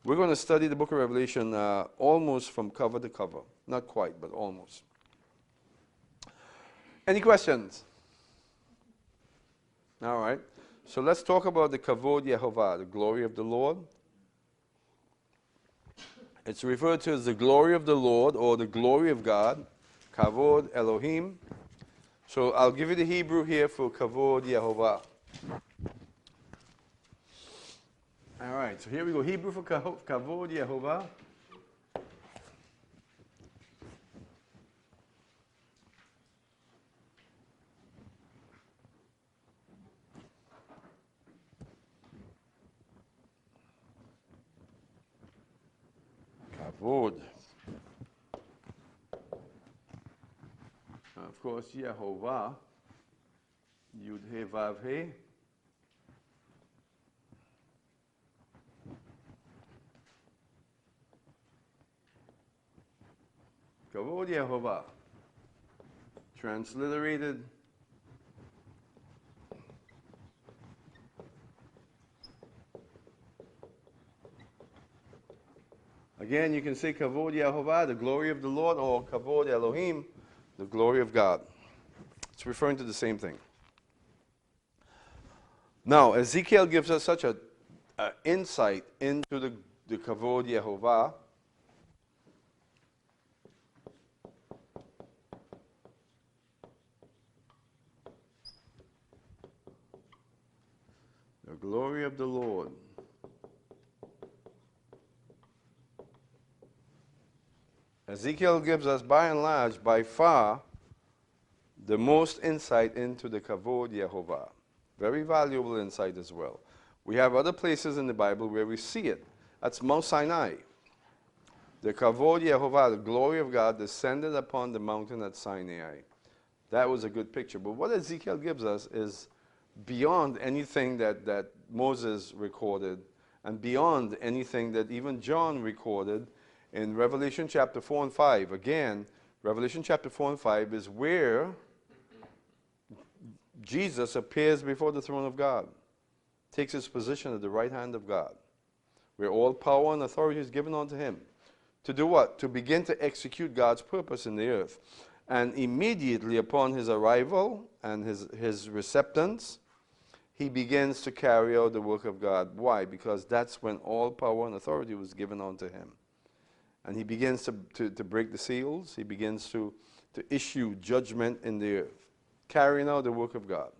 We're going to study the book of Revelation almost from cover to cover. Not quite, but almost. Any questions? All right. So let's talk about the Kavod Yehovah, the glory of the Lord. It's referred to as the glory of the Lord or the glory of God. Kavod Elohim. So I'll give you the Hebrew here for Kavod Yehovah. All right, so here we go. Hebrew for Kavod Yehovah. Kavod. Of course, Yehovah. Yud He Vav He. Kavod Yehovah. transliterated. Again, you can say Kavod Yehovah, the glory of the Lord, or Kavod Elohim, the glory of God. It's referring to the same thing. Now, Ezekiel gives us such an insight into the Kavod Yehovah. The glory of the Lord. Ezekiel gives us, by and large, by far, the most insight into the Kavod Yehovah. Very valuable insight as well. We have other places in the Bible where we see it. That's Mount Sinai. The Kavod Yehovah, the glory of God, descended upon the mountain at Sinai. That was a good picture. But what Ezekiel gives us is beyond anything that Moses recorded and beyond anything that even John recorded in Revelation chapter 4 and 5. Again, Revelation chapter 4 and 5 is where Jesus appears before the throne of God, takes his position at the right hand of God, where all power and authority is given unto him. To do what? To begin to execute God's purpose in the earth. And immediately upon his arrival and his receptance, he begins to carry out the work of God. Why? Because that's when all power and authority was given unto him. And he begins to break the seals. He begins to issue judgment in the earth, carrying out the work of God.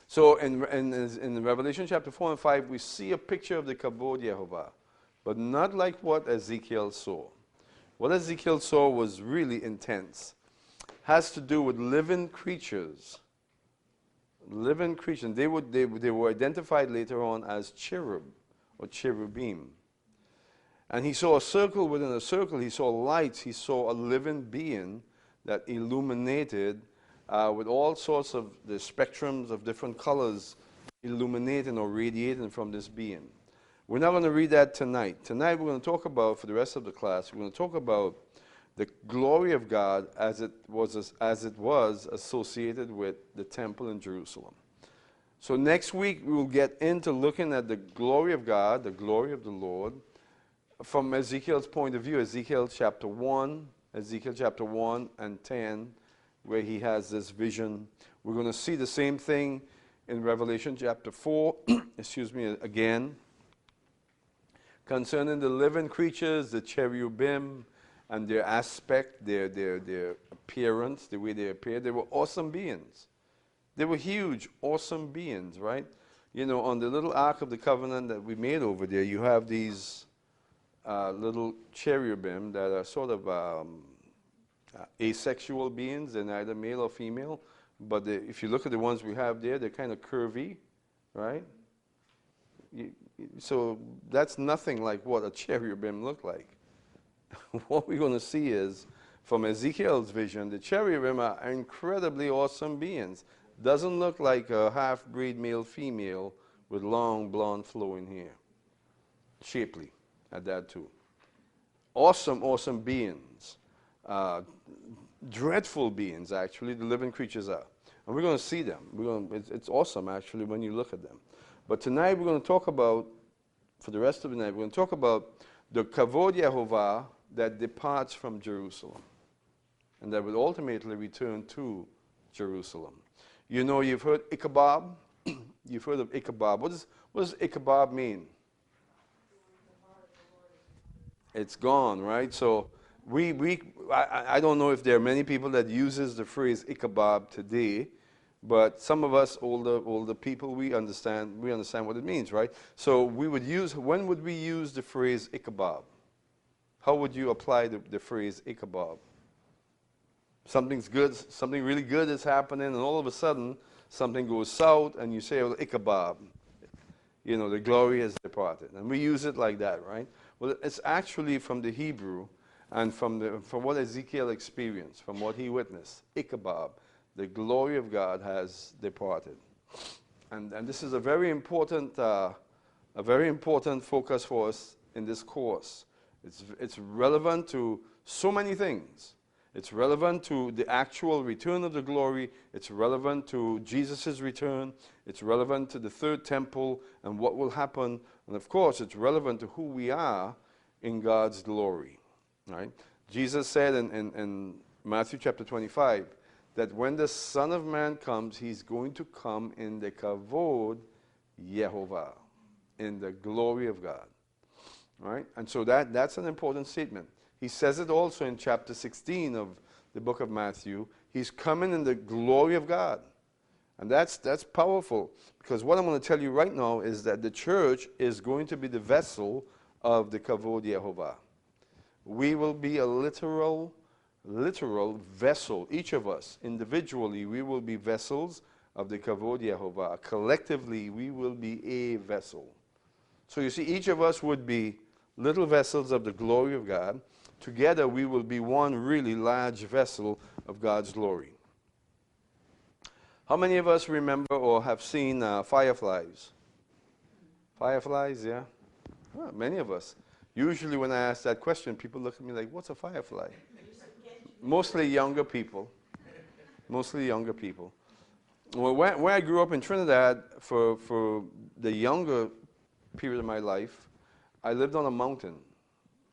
So in Revelation chapter 4 and 5, we see a picture of the Kavod Yehovah, but not like what Ezekiel saw. What Ezekiel saw was really intense. Has to do with living creatures. Living creatures. They were identified later on as cherub or cherubim. And he saw a circle within a circle. He saw lights. He saw a living being that illuminated with all sorts of the spectrums of different colors illuminating or radiating from this being. We're not going to read that tonight. Tonight we're going to talk about, for the rest of the class, we're going to talk about the glory of God as it was associated with the temple in Jerusalem. So next week we will get into looking at the glory of God, the glory of the Lord, from Ezekiel's point of view, Ezekiel chapter 1 and 10, where he has this vision. We're going to see the same thing in Revelation chapter 4, again, concerning the living creatures, the cherubim, and their aspect, their appearance, the way they appeared. They were awesome beings. They were huge, awesome beings, right? You know, on the little Ark of the Covenant that we made over there, you have these little cherubim that are sort of asexual beings. They're neither male or female. But if you look at the ones we have there, they're kind of curvy, right? So that's nothing like what a cherubim looked like. What we're going to see is, from Ezekiel's vision, the cherubim are incredibly awesome beings. Doesn't look like a half-breed male-female with long, blonde, flowing hair. Shapely at that too. Awesome, awesome beings. Dreadful beings, actually, the living creatures are. And we're going to see them. It's awesome, actually, when you look at them. But tonight we're going to talk about, for the rest of the night, we're going to talk about the Kavod Yehovah that departs from Jerusalem and that will ultimately return to Jerusalem. You know, you've heard Ichabod. You've heard of Ichabod. What does Ichabod mean? It's gone, right? So I don't know if there are many people that uses the phrase Ichabod today, but some of us older people, we understand what it means, right? So when would we use the phrase Ichabod? How would you apply the phrase Ichabod? Something's good, something really good is happening, and all of a sudden something goes south, and you say, well, Ichabod. You know, the glory has departed. And we use it like that, right? Well, it's actually from the Hebrew and from what Ezekiel experienced, from what he witnessed. Ichabod, the glory of God has departed. And this is a very important focus for us in this course. It's relevant to so many things. It's relevant to the actual return of the glory. It's relevant to Jesus' return. It's relevant to the third temple and what will happen. And of course, it's relevant to who we are in God's glory. Right? Jesus said in Matthew chapter 25 that when the Son of Man comes, he's going to come in the kavod Yehovah, in the glory of God. Right? And so that's an important statement. He says it also in chapter 16 of the book of Matthew. He's coming in the glory of God. And that's powerful, because what I'm going to tell you right now is that the church is going to be the vessel of the kavod Yehovah. We will be a literal vessel. Each of us, individually, we will be vessels of the kavod Yehovah. Collectively, we will be a vessel. So you see, each of us would be little vessels of the glory of God. Together, we will be one really large vessel of God's glory. How many of us remember or have seen fireflies? Fireflies, yeah? Well, many of us. Usually when I ask that question, people look at me like, what's a firefly? Mostly younger people. Mostly younger people. Well, where I grew up in Trinidad, for the younger period of my life, I lived on a mountain,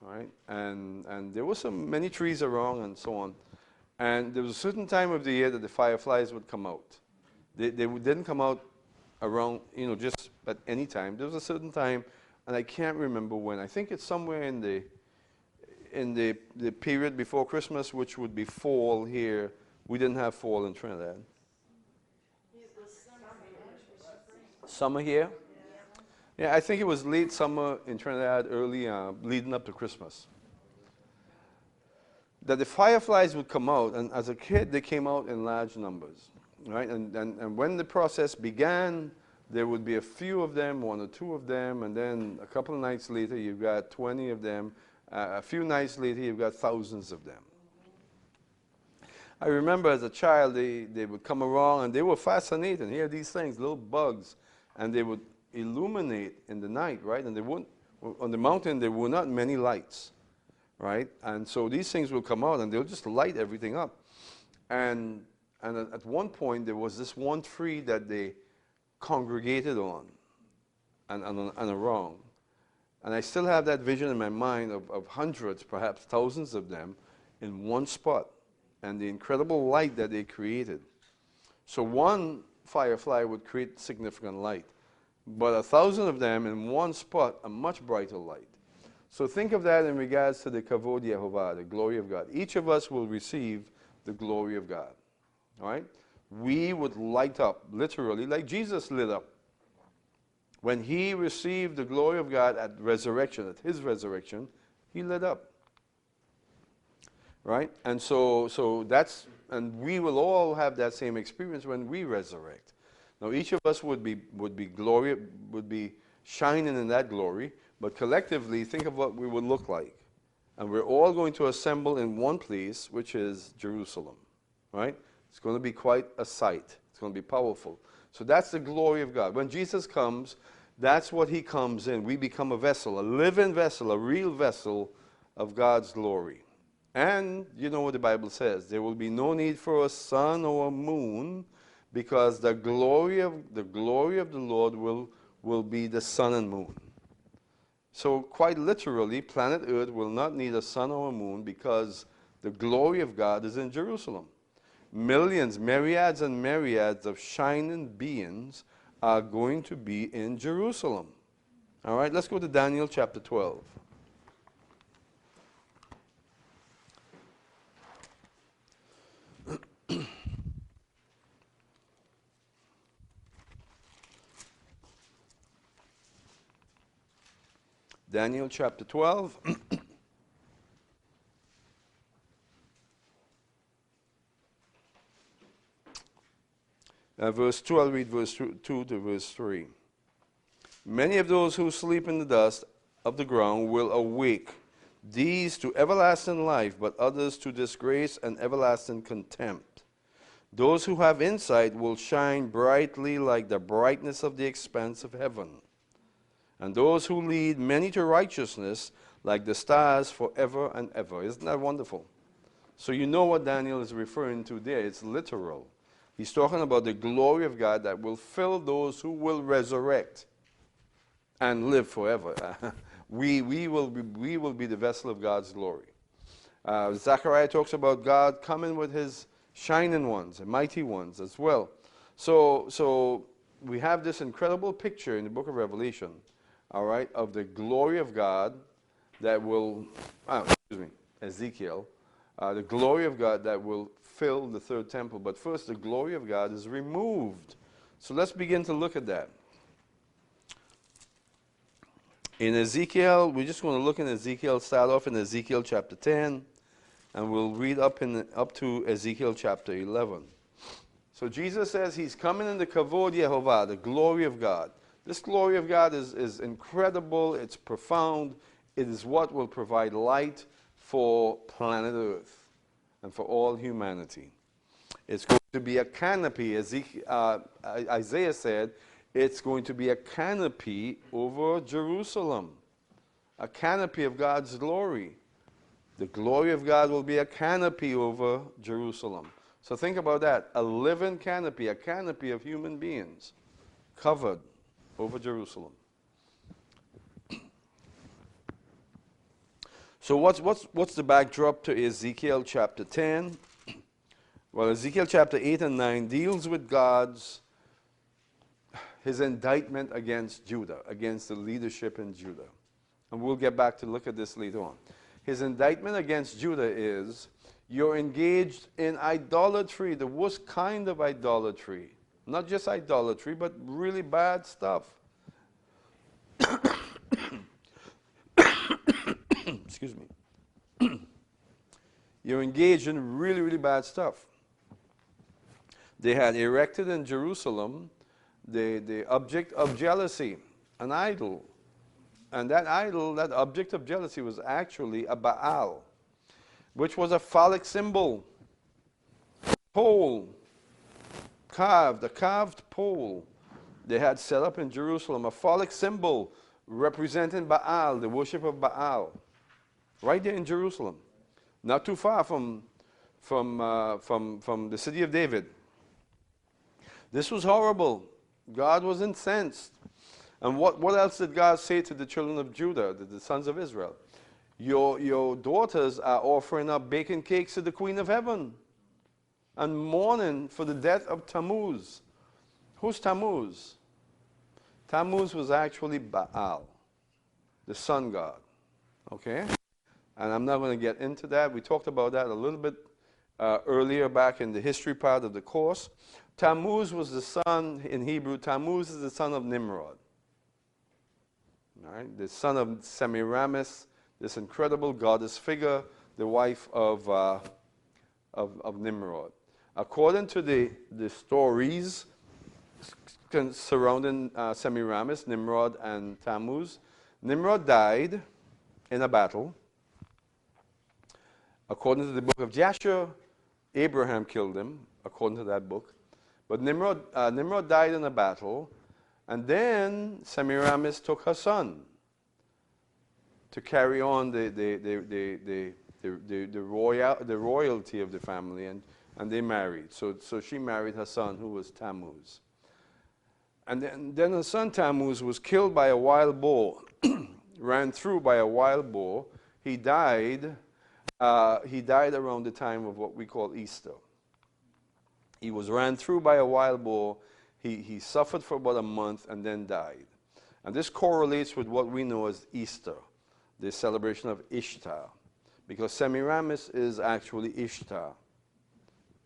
right? And there were many trees around and so on. And there was a certain time of the year that the fireflies would come out. They didn't come out around, just at any time. There was a certain time, and I can't remember when. I think it's somewhere in the period before Christmas, which would be fall here. We didn't have fall in Trinidad. Summer here? Yeah, I think it was late summer in Trinidad, early, leading up to Christmas. That the fireflies would come out, and as a kid, they came out in large numbers, right? And when the process began, there would be a few of them, one or two of them, and then a couple of nights later, you've got 20 of them. A few nights later, you've got thousands of them. I remember as a child, they would come around, and they were fascinating. Here are these things, little bugs, and they would illuminate in the night, right? And they wouldn't, on the mountain, there were not many lights, right? And so these things will come out, and they'll just light everything up. And at one point, there was this one tree that they congregated on and around. And I still have that vision in my mind of hundreds, perhaps thousands of them in one spot, and the incredible light that they created. So one firefly would create significant light, but 1,000 of them in one spot, a much brighter light. So think of that in regards to the kavod Yehovah, the glory of God. Each of us will receive the glory of God. All right? We would light up, literally, like Jesus lit up. When he received the glory of God at resurrection, at his resurrection, he lit up. Right? And so that's, and we will all have that same experience when we resurrect. Now each of us would be shining in that glory, but collectively think of what we would look like. And we're all going to assemble in one place, which is Jerusalem. Right? It's going to be quite a sight. It's going to be powerful. So that's the glory of God. When Jesus comes, that's what he comes in. We become a vessel, a living vessel, a real vessel of God's glory. And you know what the Bible says. There will be no need for a sun or a moon, because the glory of the Lord will be the sun and moon. So quite literally, planet Earth will not need a sun or a moon, because the glory of God is in Jerusalem. Millions, myriads and myriads of shining beings are going to be in Jerusalem. All right, let's go to Daniel chapter 12. Daniel chapter 12. Verse 2, I'll read verse 2 to verse 3. Many of those who sleep in the dust of the ground will awake, these to everlasting life, but others to disgrace and everlasting contempt. Those who have insight will shine brightly like the brightness of the expanse of heaven. And those who lead many to righteousness like the stars forever and ever. Isn't that wonderful? So you know what Daniel is referring to there. It's literal. He's talking about the glory of God that will fill those who will resurrect and live forever. we will be the vessel of God's glory. Zechariah talks about God coming with his shining ones, and mighty ones as well. So we have this incredible picture in the book of Revelation, all right, of the glory of God that will, Ezekiel, the glory of God that will fill the third temple. But first, the glory of God is removed. So let's begin to look at that. In Ezekiel, we're just going to look in Ezekiel, start off in Ezekiel chapter 10, and we'll read up to Ezekiel chapter 11. So Jesus says he's coming in the kavod Yehovah, the glory of God. This glory of God is incredible, it's profound, it is what will provide light for planet Earth and for all humanity. It's going to be a canopy. Isaiah said it's going to be a canopy over Jerusalem, a canopy of God's glory. The glory of God will be a canopy over Jerusalem. So think about that, a living canopy, a canopy of human beings covered over Jerusalem. So what's the backdrop to Ezekiel chapter 10? Well, Ezekiel chapter 8 and 9 deals with his indictment against Judah, against the leadership in Judah. And we'll get back to look at this later on. His indictment against Judah is, you're engaged in idolatry, the worst kind of idolatry. Not just idolatry, but really bad stuff. Excuse me. You're engaged in really, really bad stuff. They had erected in Jerusalem the object of jealousy, an idol. And that idol, that object of jealousy, was actually a Baal, which was a phallic symbol. Pole, a carved pole they had set up in Jerusalem, a phallic symbol representing Baal, the worship of Baal, right there in Jerusalem, not too far from the city of David. This was horrible. God was incensed. And what else did God say to the children of Judah, the sons of Israel? Your daughters are offering up baking cakes to the Queen of Heaven and mourning for the death of Tammuz. Who's Tammuz? Tammuz was actually Baal, the sun god. Okay? And I'm not going to get into that. We talked about that a little bit earlier back in the history part of the course. Tammuz was the son, in Hebrew, Tammuz is the son of Nimrod. All right? The son of Semiramis, this incredible goddess figure, the wife of Nimrod. According to the stories surrounding Semiramis, Nimrod, and Tammuz, Nimrod died in a battle. According to the book of Jasher, Abraham killed him, according to that book. But Nimrod died in a battle, and then Semiramis took her son to carry on the royalty of the family, and they married. So she married her son, who was Tammuz. And then her son Tammuz was killed by a wild boar, ran through by a wild boar. He died around the time of what we call Easter. He was ran through by a wild boar. He suffered for about a month and then died. And this correlates with what we know as Easter, the celebration of Ishtar, because Semiramis is actually Ishtar.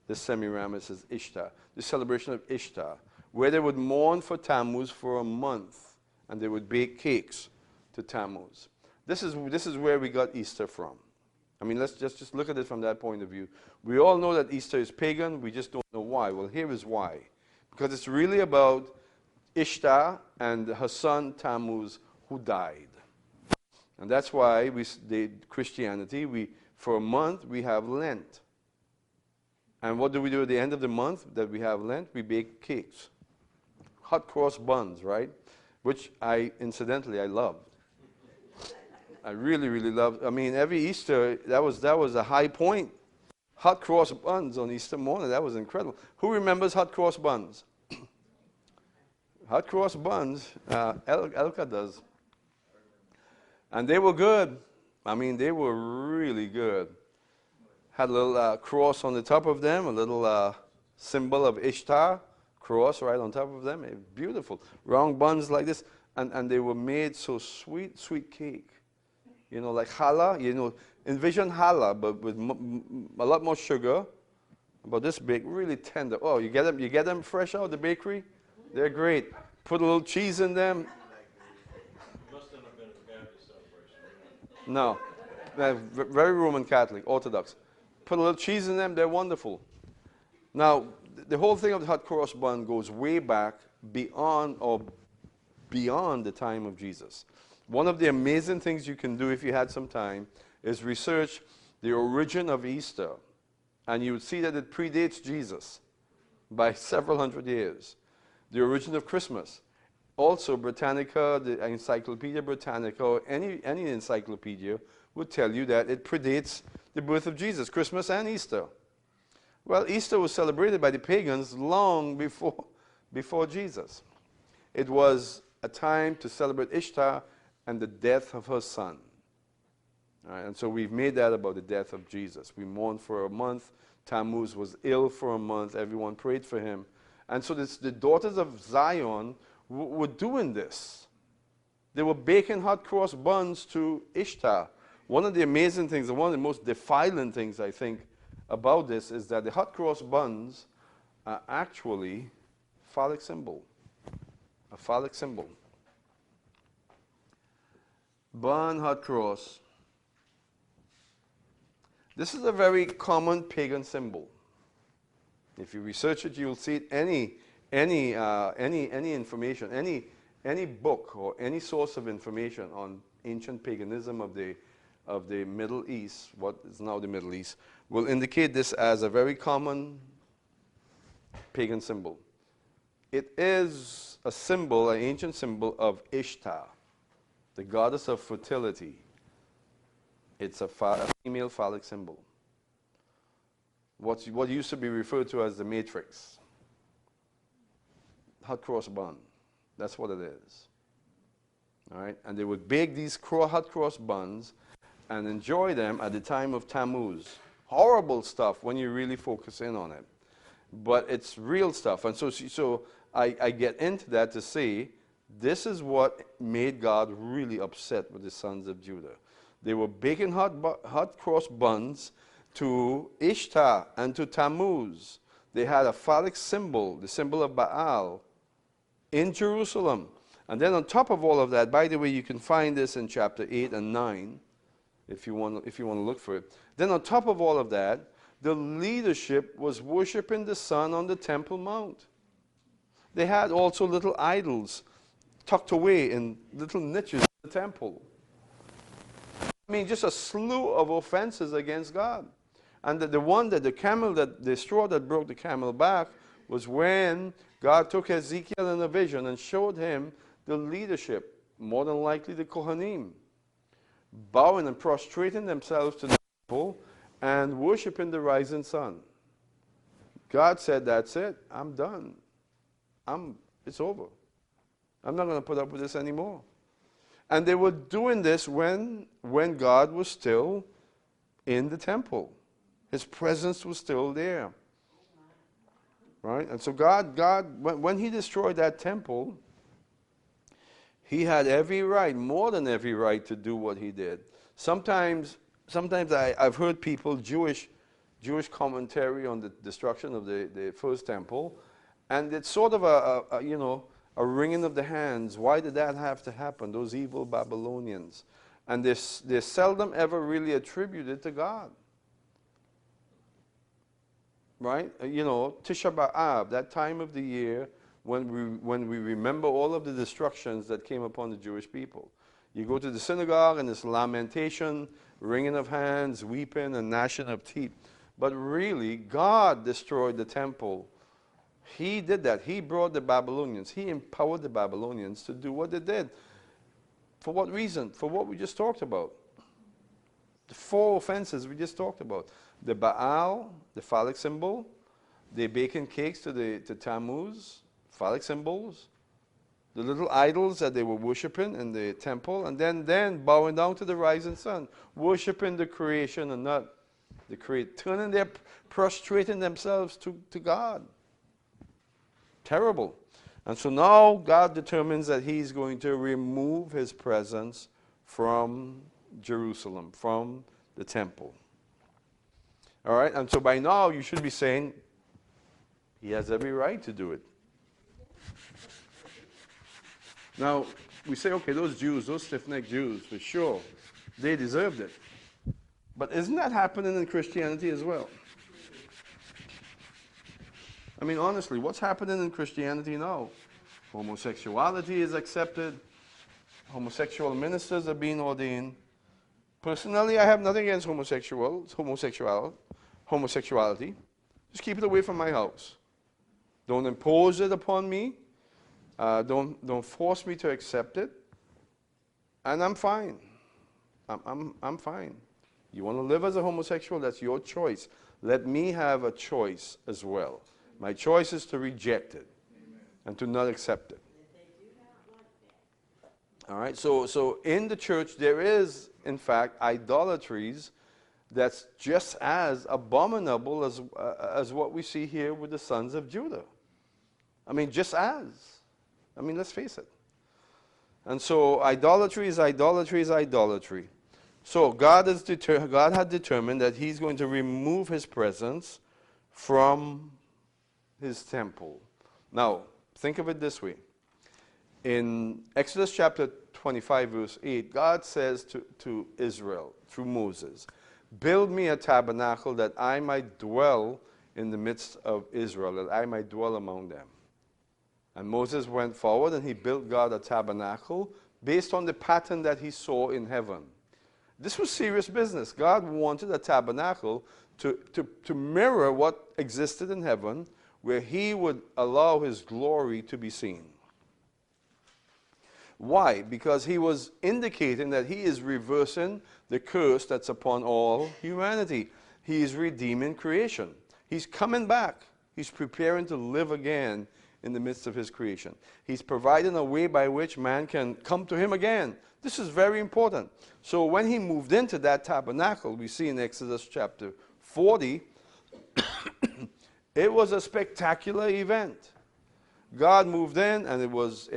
This Semiramis is Ishtar, the celebration of Ishtar, where they would mourn for Tammuz for a month, and they would bake cakes to Tammuz. This is where we got Easter from. I mean, let's just look at it from that point of view. We all know that Easter is pagan, we just don't know why. Well, here is why. Because it's really about Ishtar and her son Tammuz, who died. And that's why Christianity, for a month, we have Lent. And what do we do at the end of the month that we have Lent? We bake cakes. Hot cross buns, right? Which incidentally, I loved. I really, really loved. I mean, every Easter, that was a high point hot cross buns on Easter morning. That was incredible. Who remembers hot cross buns? Hot cross buns, Elka does. And they were good. I mean, they were really good. Had a little cross on the top of them, a little symbol of Ishtar, cross right on top of them. Beautiful. Round buns like this. And they were made so sweet, sweet cake. You know, like challah. You know, envision challah, but with a lot more sugar. About this big, really tender. Oh, you get them fresh out of the bakery? They're great. Put a little cheese in them. Must not have been a Baptist celebration. No. They're very Roman Catholic, Orthodox. Put a little cheese in them, they're wonderful. Now, the whole thing of the hot cross bun goes way back beyond the time of Jesus. One of the amazing things you can do if you had some time is research the origin of Easter. And you would see that it predates Jesus by several hundred years. The origin of Christmas. Also, Britannica, the Encyclopedia Britannica, or any encyclopedia would tell you that it predates the birth of Jesus, Christmas and Easter. Well, Easter was celebrated by the pagans long before Jesus. It was a time to celebrate Ishtar and the death of her son. All right, and so we've made that about the death of Jesus. We mourned for a month. Tammuz was ill for a month. Everyone prayed for him. And so the daughters of Zion were doing this. They were baking hot cross buns to Ishtar. One of the amazing things, and one of the most defiling things, I think, about this is that the hot cross buns are actually phallic symbol. A phallic symbol. Bun, hot cross. This is a very common pagan symbol. If you research it, you'll see it. Any information, any book or any source of information on ancient paganism of the Middle East, what is now the Middle East, will indicate this as a very common pagan symbol. It is a symbol, an ancient symbol of Ishtar, the goddess of fertility. It's a female phallic symbol. What used to be referred to as the matrix. Hot cross bun. That's what it is. All right? And they would bake these hot cross buns and enjoy them at the time of Tammuz. Horrible stuff when you really focus in on it. But it's real stuff. And so I get into that to say this is what made God really upset with the sons of Judah. They were baking hot cross buns to Ishtar and to Tammuz. They had a phallic symbol, the symbol of Baal, in Jerusalem. And then on top of all of that, by the way, you can find this in chapter 8 and 9, if you want to look for it. Then on top of all of that, the leadership was worshiping the sun on the Temple Mount. They had also little idols tucked away in little niches in the temple. I mean, just a slew of offenses against God. And the straw that broke the camel back was when God took Ezekiel in a vision and showed him the leadership, more than likely the Kohanim, bowing and prostrating themselves to the temple and worshiping the rising sun. God said, that's it, I'm done. It's over. I'm not going to put up with this anymore. And they were doing this when God was still in the temple. His presence was still there. Right? And so God, when he destroyed that temple, he had every right, more than every right, to do what he did. Sometimes I've heard people, Jewish commentary on the destruction of the first temple, and it's sort of a wringing of the hands. Why did that have to happen? Those evil Babylonians. And they're seldom ever really attributed to God. Right? Tisha B'Av, that time of the year when we remember all of the destructions that came upon the Jewish people. You go to the synagogue and it's lamentation, wringing of hands, weeping and gnashing of teeth. But really, God destroyed the temple. He did that. He brought the Babylonians. He empowered the Babylonians to do what they did. For what reason? For what we just talked about. The 4 offenses we just talked about. The Baal, the phallic symbol. They baking cakes to Tammuz, phallic symbols. The little idols that they were worshiping in the temple. And then bowing down to the rising sun. Worshiping the creation and not the creator. Turning their, prostrating themselves to God. Terrible. And so now God determines that he's going to remove his presence from Jerusalem, from the temple. All right, and so by now you should be saying, he has every right to do it. Now, we say, okay, those Jews, those stiff-necked Jews, for sure, they deserved it. But isn't that happening in Christianity as well? I mean, honestly, what's happening in Christianity now? Homosexuality is accepted. Homosexual ministers are being ordained. Personally, I have nothing against homosexuality. Just keep it away from my house. Don't impose it upon me. Don't force me to accept it. And I'm fine. I'm fine. You want to live as a homosexual, that's your choice. Let me have a choice as well. My choice is to reject it. Amen. And to not accept it. All right, so in the church there is, in fact, idolatries that's just as abominable as what we see here with the sons of Judah. I mean, just as. I mean, let's face it. And so idolatry is idolatry is idolatry. So God had determined that he's going to remove his presence from his temple. Now, think of it this way. In Exodus chapter 25, verse 8, God says to Israel through Moses, build me a tabernacle that I might dwell in the midst of Israel, that I might dwell among them. And Moses went forward and he built God a tabernacle based on the pattern that he saw in heaven. This was serious business. God wanted a tabernacle to mirror what existed in heaven, where he would allow his glory to be seen. Why? Because he was indicating that he is reversing the curse that's upon all humanity. He is redeeming creation. He's coming back. He's preparing to live again in the midst of his creation. He's providing a way by which man can come to him again. This is very important. So when he moved into that tabernacle, we see in Exodus chapter 40, it was a spectacular event. God moved in, and it was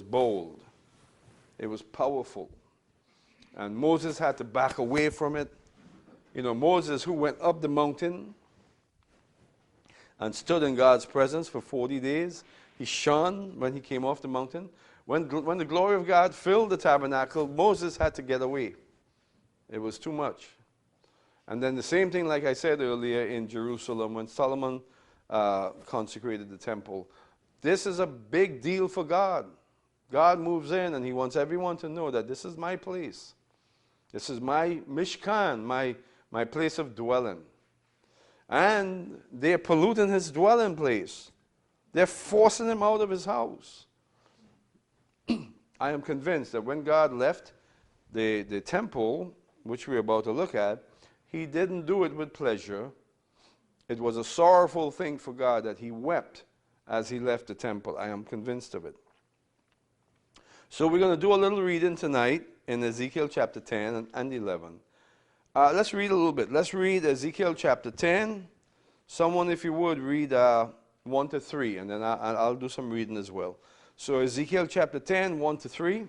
bold. It was powerful. And Moses had to back away from it. You know, Moses, who went up the mountain and stood in God's presence for 40 days, he shone when he came off the mountain. When the glory of God filled the tabernacle, Moses had to get away. It was too much. And then the same thing, like I said earlier, in Jerusalem, when Solomon consecrated the temple. This is a big deal for God. God moves in and he wants everyone to know that this is my place. This is my Mishkan, my place of dwelling. And they're polluting his dwelling place. They're forcing him out of his house. I am convinced that when God left the temple, which we're about to look at, he didn't do it with pleasure. It was a sorrowful thing for God that he wept as he left the temple. I am convinced of it. So we're going to do a little reading tonight in Ezekiel chapter 10 and 11. Let's read a little bit. Let's read Ezekiel chapter 10. Someone, if you would, read 1 to 3, and then I'll do some reading as well. So Ezekiel chapter 10, 1 to 3.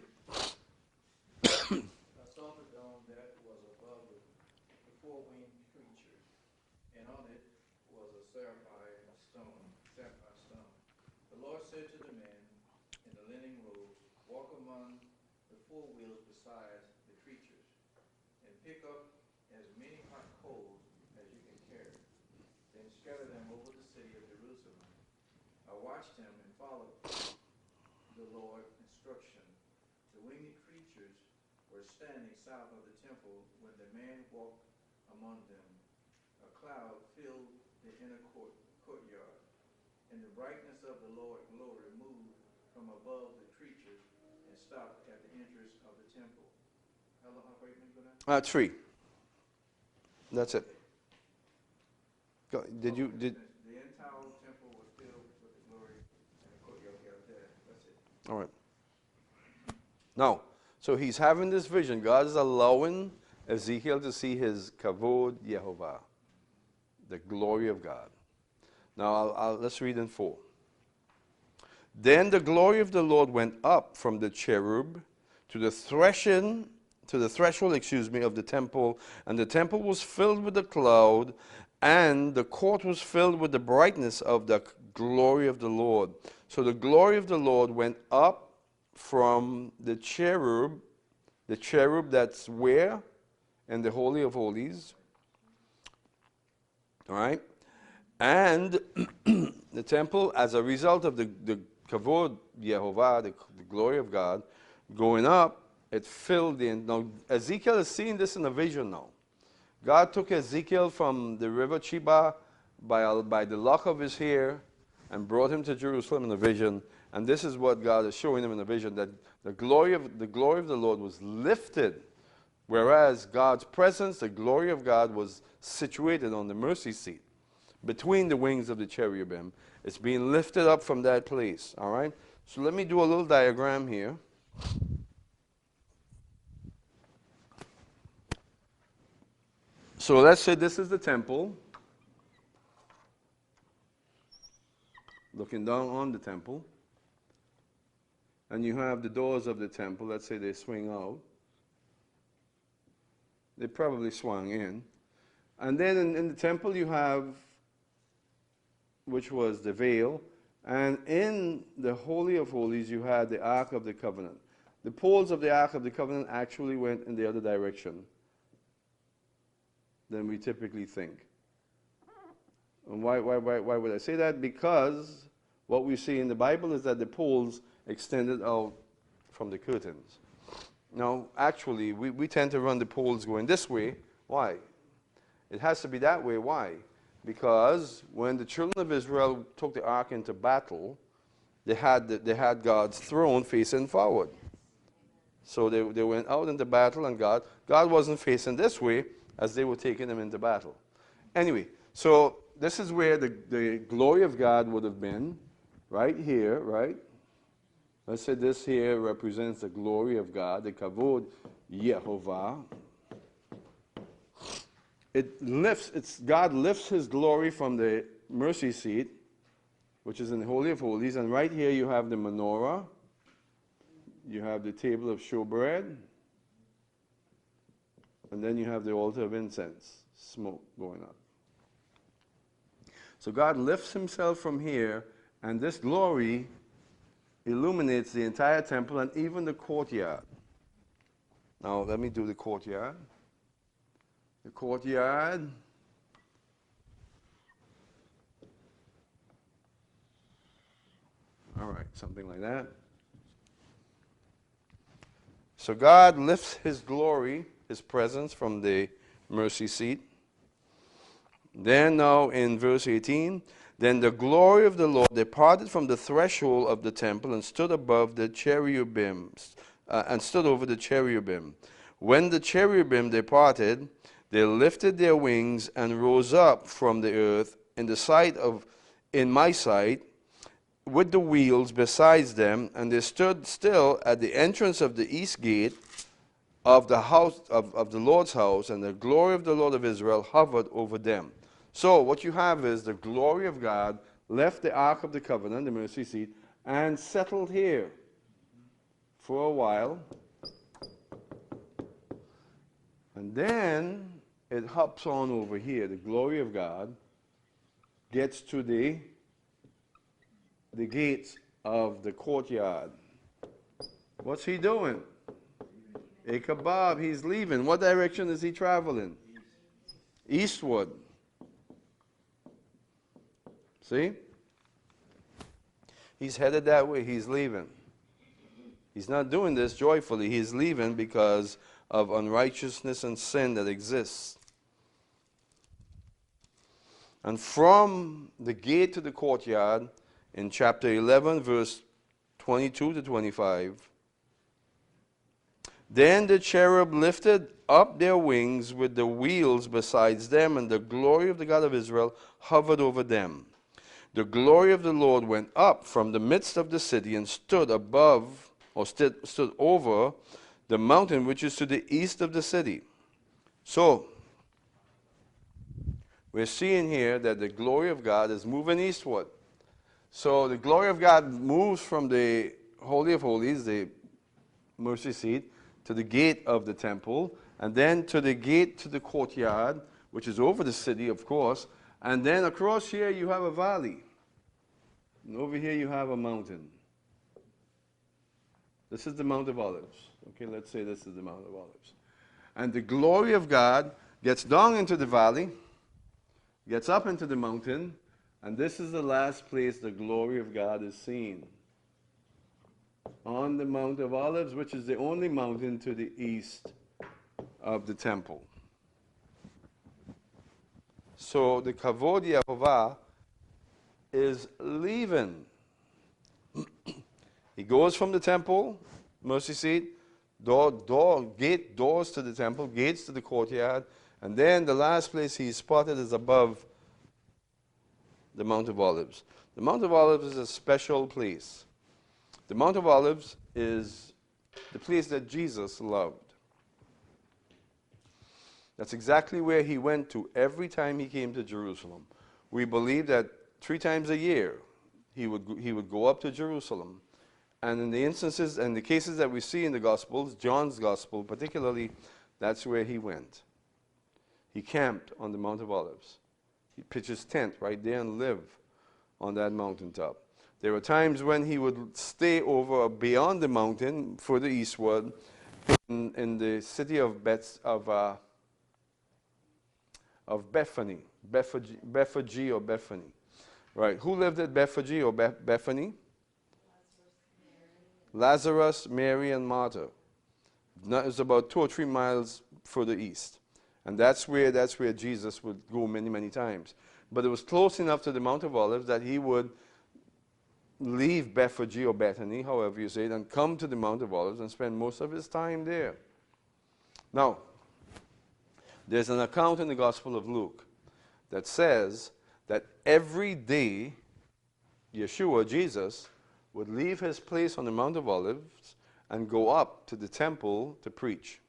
Watched him and followed the Lord's instruction. The winged creatures were standing south of the temple when the man walked among them. A cloud filled the inner courtyard, and the brightness of the Lord's glory moved from above the creatures and stopped at the entrance of the temple. How far you think for that? 3. That's it. Did you, did, The entire temple was filled with the glory and the courtyard. That's it. all right. Now, so he's having this vision. God is allowing Ezekiel to see his kavod Yehovah, the glory of God. Now, let's read in 4. Then the glory of the Lord went up from the cherub to the threshold, of the temple, and the temple was filled with the cloud, and the court was filled with the brightness of the glory of the Lord. So the glory of the Lord went up from the cherub that's where? In the Holy of Holies. All right? And the temple, as a result of the kavod Yehovah, the glory of God, going up, it filled the... Now, Ezekiel is seeing this in a vision now. God took Ezekiel from the river Chiba by the lock of his hair and brought him to Jerusalem in a vision. And this is what God is showing him in a vision, that the glory of the Lord was lifted, whereas God's presence, the glory of God, was situated on the mercy seat between the wings of the cherubim. It's being lifted up from that place. All right? So let me do a little diagram here. So let's say this is the temple. Looking down on the temple. And you have the doors of the temple. Let's say they swing out. They probably swung in. And then in the temple you have, which was the veil. And in the Holy of Holies you had the Ark of the Covenant. The poles of the Ark of the Covenant actually went in the other direction than we typically think. And why would I say that? Because what we see in the Bible is that the poles extended out from the curtains. Now, actually, we tend to run the poles going this way. Why? It has to be that way. Why? Because when the children of Israel took the ark into battle, they had God's throne facing forward. So they went out into battle, and God wasn't facing this way as they were taking them into battle. Anyway, so this is where the glory of God would have been, right here, right? Let's say this here represents the glory of God, the kavod Yehovah. God lifts his glory from the mercy seat, which is in the Holy of Holies, and right here you have the menorah, you have the table of showbread, and then you have the altar of incense, smoke going up. So God lifts himself from here, and this glory illuminates the entire temple and even the courtyard. Now, let me do the courtyard. The courtyard. All right, something like that. So God lifts his glory, his presence from the mercy seat. Then now in verse 18, then the glory of the Lord departed from the threshold of the temple and stood above the cherubims, and stood over the cherubim. When the cherubim departed, they lifted their wings and rose up from the earth in my sight, with the wheels besides them, and they stood still at the entrance of the east gate of the house of the Lord's house, and the glory of the Lord of Israel hovered over them. So what you have is the glory of God left the Ark of the Covenant, the mercy seat, and settled here for a while. And then it hops on over here. The glory of God gets to the gates of the courtyard. What's he doing? Ichabod, he's leaving. What direction is he traveling? Eastward. See? He's headed that way. He's leaving. He's not doing this joyfully. He's leaving because of unrighteousness and sin that exists. And from the gate to the courtyard, in chapter 11, verse 22 to 25, Then the cherub lifted up their wings with the wheels besides them, and the glory of the God of Israel hovered over them. The glory of the Lord went up from the midst of the city and stood above, or stood over the mountain which is to the east of the city. So, we're seeing here that the glory of God is moving eastward. So the glory of God moves from the Holy of Holies, the mercy seat, to the gate of the temple, and then to the gate to the courtyard, which is over the city, of course. And then across here you have a valley. And over here you have a mountain. This is the Mount of Olives. Okay, let's say this is the Mount of Olives. And the glory of God gets down into the valley, gets up into the mountain, and this is the last place the glory of God is seen. On the Mount of Olives, which is the only mountain to the east of the temple. So the Kavod Yehovah is leaving. He goes from the temple, mercy seat, doors to the temple, gates to the courtyard, and then the last place he's spotted is above the Mount of Olives. The Mount of Olives is a special place. The Mount of Olives is the place that Jesus loved. That's exactly where he went to every time he came to Jerusalem. We believe that 3 times a year he would go up to Jerusalem. And in the instances and the cases that we see in the Gospels, John's Gospel particularly, that's where he went. He camped on the Mount of Olives. He pitched his tent right there and lived on that mountaintop. There were times when he would stay over beyond the mountain, further eastward, in the city of Bethany, Bethphage or Bethany. Right? Who lived at Bethphage or Bethany? Lazarus, Mary, and Martha. It's about 2 or 3 miles further east. And that's where Jesus would go many, many times. But it was close enough to the Mount of Olives that he would leave Bethphage or Bethany, however you say it, and come to the Mount of Olives and spend most of his time there. Now, there's an account in the Gospel of Luke that says that every day Yeshua, Jesus, would leave his place on the Mount of Olives and go up to the temple to preach.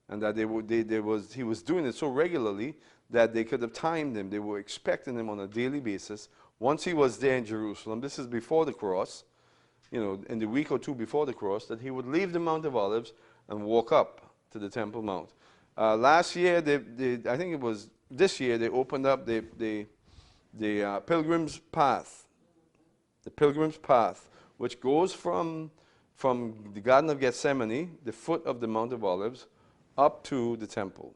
And that he was doing it so regularly that they could have timed him. They were expecting him on a daily basis. Once he was there in Jerusalem, this is before the cross, in the week or 2 before the cross, that he would leave the Mount of Olives and walk up to the Temple Mount. Last year, I think it was this year, they opened up the Pilgrim's Path. The Pilgrim's Path, which goes from the Garden of Gethsemane, the foot of the Mount of Olives, up to the temple.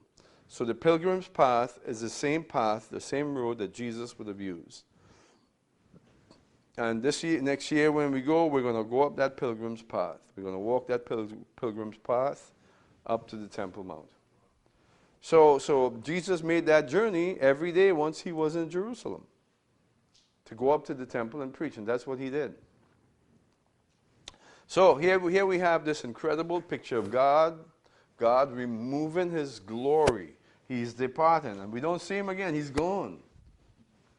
So the Pilgrim's Path is the same path, the same road that Jesus would have used. And next year when we go, we're going to go up that Pilgrim's Path. We're going to walk that Pilgrim's Path up to the Temple Mount. So Jesus made that journey every day once he was in Jerusalem, to go up to the temple and preach, and that's what he did. So here we have this incredible picture of God removing his glory. He's departing, and we don't see him again. He's gone.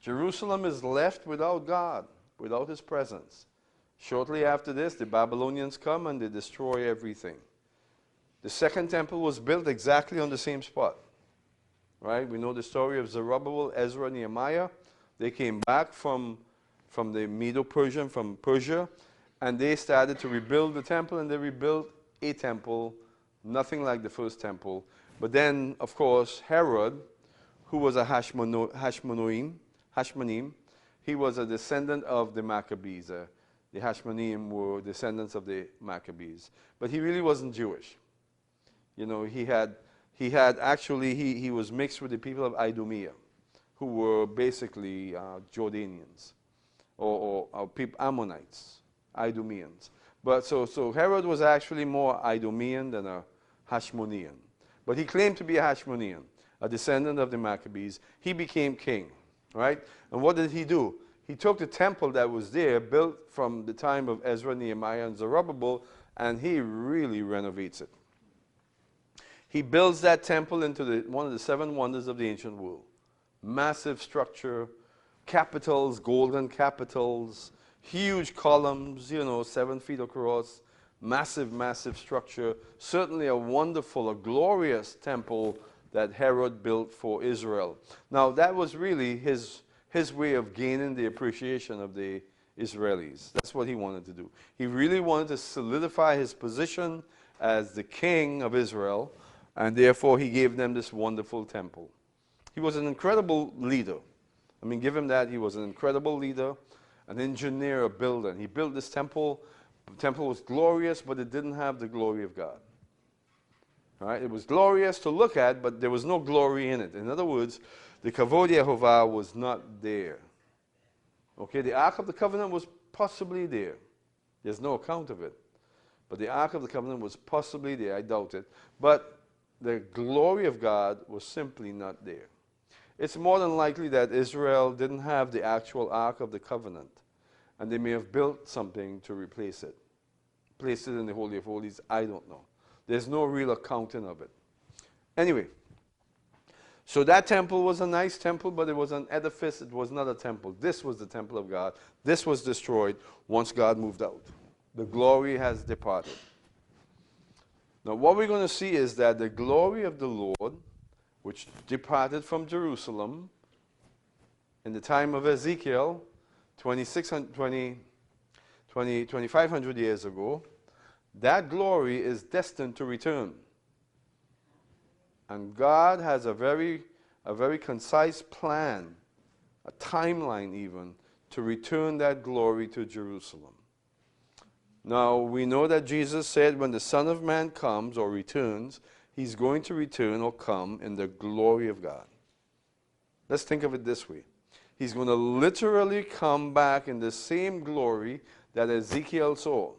Jerusalem is left without God, without his presence. Shortly after this, the Babylonians come and they destroy everything. The second temple was built exactly on the same spot. Right? We know the story of Zerubbabel, Ezra, Nehemiah. They came back from the Medo-Persian, from Persia, and they started to rebuild the temple, and they rebuilt a temple, nothing like the first temple. But then, of course, Herod, who was a Hashmonaim, he was a descendant of the Maccabees. The Hashmonaim were descendants of the Maccabees. But he really wasn't Jewish. He was mixed with the people of Idumea, who were basically Jordanians, or Ammonites, Idumeans. But so Herod was actually more Idumean than a Hashmonean. But he claimed to be a Hashmonean, a descendant of the Maccabees. He became king, right? And what did he do? He took the temple that was there, built from the time of Ezra, Nehemiah, and Zerubbabel, and he really renovates it. He builds that temple into one of the 7 wonders of the ancient world. Massive structure, capitals, golden capitals, huge columns, 7 feet across, massive, massive structure. Certainly a wonderful, a glorious temple that Herod built for Israel. Now, that was really his way of gaining the appreciation of the Israelis. That's what he wanted to do. He really wanted to solidify his position as the king of Israel, and therefore he gave them this wonderful temple. He was an incredible leader. I mean, give him that. He was an incredible leader, an engineer, a builder. And he built this temple. The temple was glorious, but it didn't have the glory of God. All right? It was glorious to look at, but there was no glory in it. In other words, the Kavod Yehovah was not there. Okay, the Ark of the Covenant was possibly there. There's no account of it. But the Ark of the Covenant was possibly there. I doubt it. But the glory of God was simply not there. It's more than likely that Israel didn't have the actual Ark of the Covenant, and they may have built something to replace it. Placed it in the Holy of Holies, I don't know. There's no real accounting of it. Anyway, so that temple was a nice temple, but it was an edifice. It was not a temple. This was the temple of God. This was destroyed once God moved out. The glory has departed. Now, what we're going to see is that the glory of the Lord, which departed from Jerusalem in the time of Ezekiel, 2,500 years ago, that glory is destined to return. And God has a very concise plan, a timeline even, to return that glory to Jerusalem. Now, we know that Jesus said when the Son of Man comes or returns, he's going to return or come in the glory of God. Let's think of it this way. He's going to literally come back in the same glory that Ezekiel saw.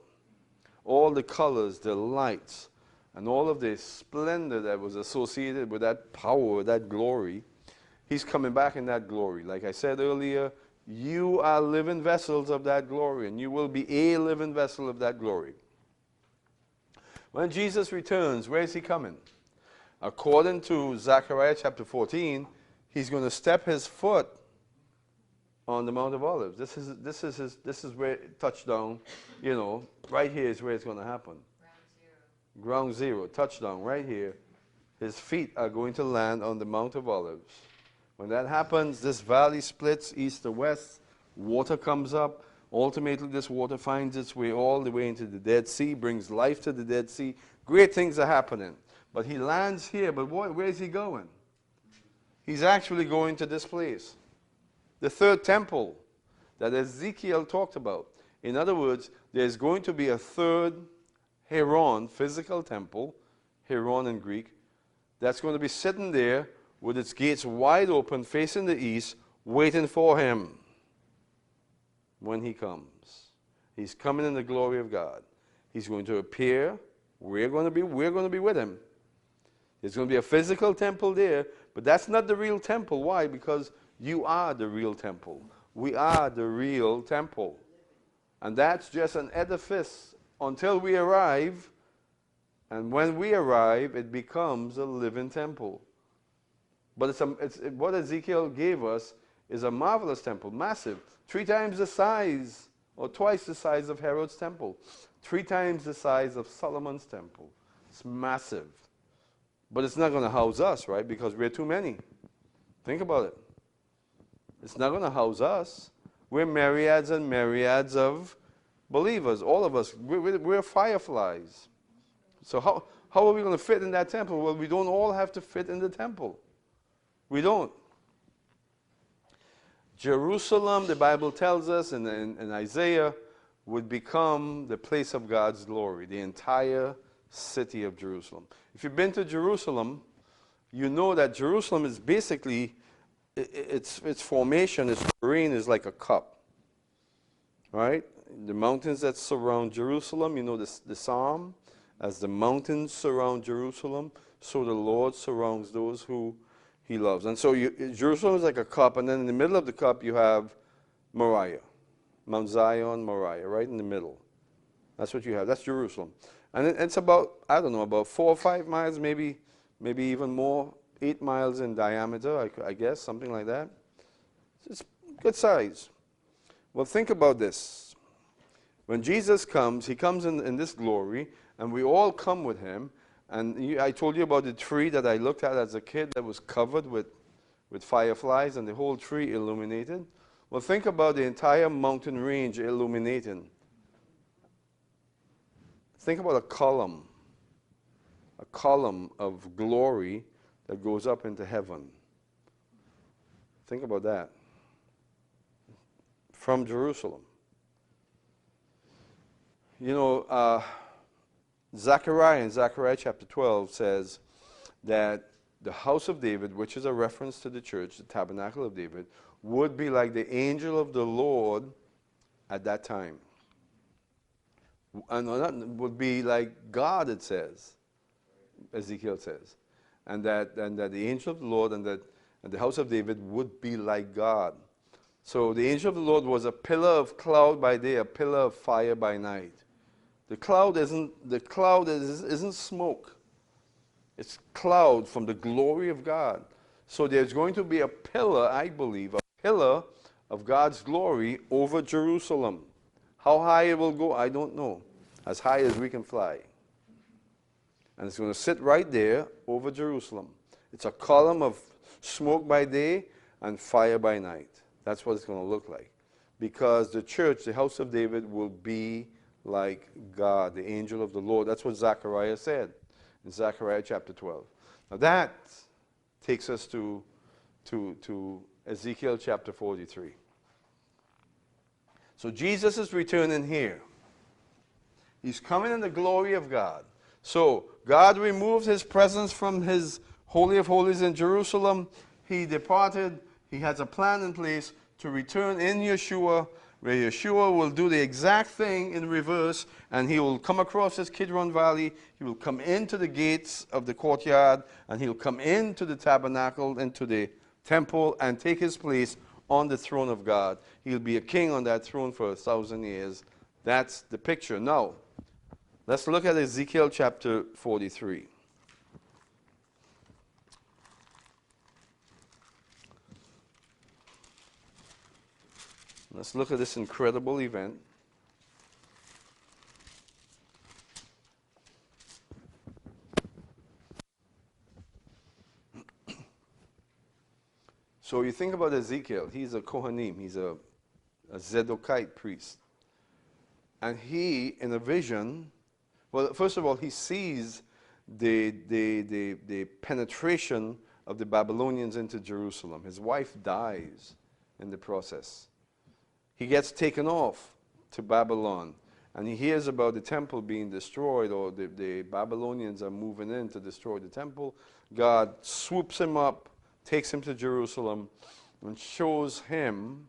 All the colors, the lights, and all of the splendor that was associated with that power, that glory, he's coming back in that glory. Like I said earlier, you are living vessels of that glory, and you will be a living vessel of that glory. When Jesus returns, where is he coming? According to Zechariah chapter 14, he's going to step his foot on the Mount of Olives. This is where touchdown, right here is where it's going to happen. Ground zero, touchdown, right here. His feet are going to land on the Mount of Olives. When that happens, this valley splits east to west, water comes up. Ultimately, this water finds its way all the way into the Dead Sea, brings life to the Dead Sea. Great things are happening. But he lands here, but where is he going? He's actually going to this place. The third temple that Ezekiel talked about. In other words, there's going to be a third Heron, physical temple, Heron in Greek, that's going to be sitting there with its gates wide open, facing the east, waiting for him when he comes. He's coming in the glory of God. He's going to appear. We're going to be with him. There's going to be a physical temple there, but that's not the real temple. Why? Because you are the real temple. We are the real temple. And that's just an edifice until we arrive. And when we arrive, it becomes a living temple. But what Ezekiel gave us is a marvelous temple, massive. 3 times the size, or twice the size of Herod's temple. 3 times the size of Solomon's temple. It's massive. But it's not going to house us, right? Because we're too many. Think about it. It's not going to house us. We're myriads and myriads of believers. All of us. We're fireflies. So how are we going to fit in that temple? Well, we don't all have to fit in the temple. We don't. Jerusalem, the Bible tells us in Isaiah, would become the place of God's glory, the entire city of Jerusalem. If you've been to Jerusalem, you know that Jerusalem is basically, its formation, its terrain is like a cup. Right? The mountains that surround Jerusalem, you know the psalm, as the mountains surround Jerusalem, so the Lord surrounds those who he loves. And so Jerusalem is like a cup, and then in the middle of the cup you have Moriah. Mount Zion, Moriah, right in the middle. That's what you have. That's Jerusalem. And it's about, I don't know, about 4 or 5 miles, maybe maybe even more, 8 miles in diameter, I guess, something like that. It's good size. Well, think about this. When Jesus comes, he comes in this glory, and we all come with him. And I told you about the tree that I looked at as a kid that was covered with fireflies and the whole tree illuminated. Well, think about the entire mountain range illuminating. Think about a column of glory that goes up into heaven. Think about that. From Jerusalem. You know, Zechariah in Zechariah chapter 12 says that the house of David, which is a reference to the church, the tabernacle of David, would be like the angel of the Lord at that time. And that would be like God, it says, Ezekiel says. And that the angel of the Lord and the house of David would be like God. So the angel of the Lord was a pillar of cloud by day, a pillar of fire by night. The cloud isn't smoke. It's cloud from the glory of God. So there's going to be a pillar, I believe, a pillar of God's glory over Jerusalem. How high it will go, I don't know. As high as we can fly. And it's going to sit right there over Jerusalem. It's a column of smoke by day and fire by night. That's what it's going to look like. Because the church, the house of David, will be like God, the angel of the Lord. That's what Zechariah said in Zechariah chapter 12. Now that takes us to Ezekiel chapter 43. So Jesus is returning here. He's coming in the glory of God. So God removed his presence from his Holy of Holies in Jerusalem. He departed. He has a plan in place to return in Yeshua, where Yeshua will do the exact thing in reverse, and he will come across this Kidron Valley. He will come into the gates of the courtyard, and he'll come into the tabernacle, into the temple, and take his place on the throne of God. He'll be a king on that throne for 1,000 years. That's the picture. Now, let's look at Ezekiel chapter 43. Let's look at this incredible event. So you think about Ezekiel. He's a Kohanim. He's a Zedekite priest. And he, in a vision, well, first of all, he sees the penetration of the Babylonians into Jerusalem. His wife dies in the process. He gets taken off to Babylon, and he hears about the temple being destroyed, or the Babylonians are moving in to destroy the temple. God swoops him up, takes him to Jerusalem, and shows him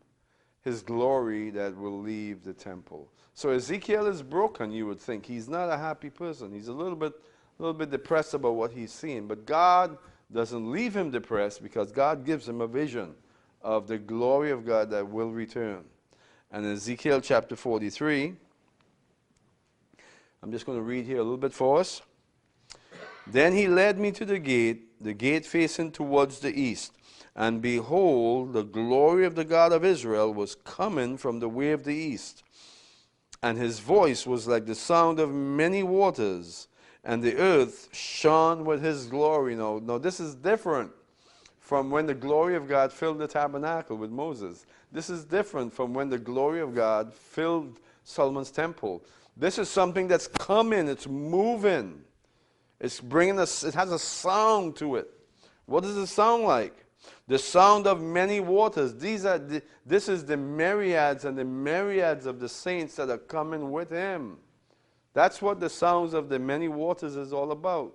his glory that will leave the temple. So Ezekiel is broken, you would think. He's not a happy person. He's a little bit depressed about what he's seeing. But God doesn't leave him depressed, because God gives him a vision of the glory of God that will return. And in Ezekiel chapter 43, I'm just going to read here a little bit for us. Then he led me to the gate facing towards the east. And behold, the glory of the God of Israel was coming from the way of the east. And his voice was like the sound of many waters, and the earth shone with his glory. Now this is different from when the glory of God filled the tabernacle with Moses. This is different from when the glory of God filled Solomon's temple. This is something that's coming, it's moving. It's bringing us, it has a sound to it. What does it sound like? The sound of many waters. This is the myriads and the myriads of the saints that are coming with him. That's what the sounds of the many waters is all about.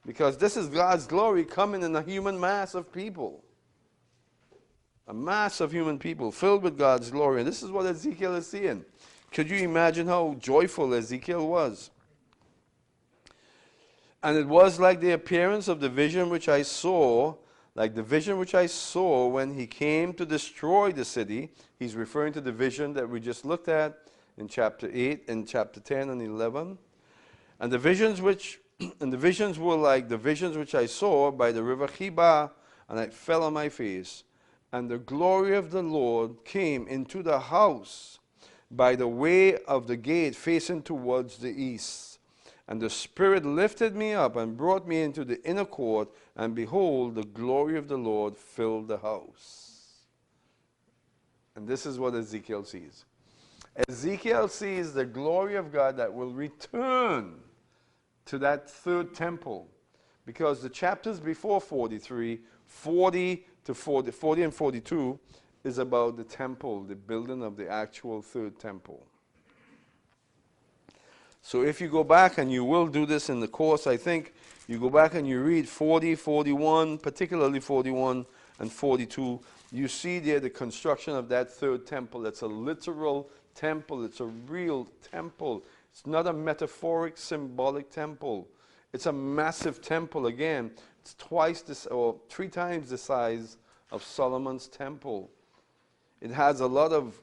Because this is God's glory coming in a human mass of people. A mass of human people filled with God's glory. And this is what Ezekiel is seeing. Could you imagine how joyful Ezekiel was? And it was like the appearance of the vision which I saw, like the vision which I saw when he came to destroy the city. He's referring to the vision that we just looked at in chapter 8, and chapter 10 and 11. And the visions which And the visions were like the visions which I saw by the river Chiba, and I fell on my face. And the glory of the Lord came into the house by the way of the gate facing towards the east. And the Spirit lifted me up and brought me into the inner court, and behold, the glory of the Lord filled the house. And this is what Ezekiel sees. Ezekiel sees the glory of God that will return to that third temple. Because the chapters before 43, 40 and 42, is about the temple, the building of the actual third temple. So if you go back, and you will do this in the course, I think, you go back and you read 40, 41, particularly 41 and 42, you see there the construction of that third temple. It's a literal temple. It's a real temple. It's not a metaphoric, symbolic temple. It's a massive temple again. It's twice this, or 3 times the size of Solomon's temple. It has a lot of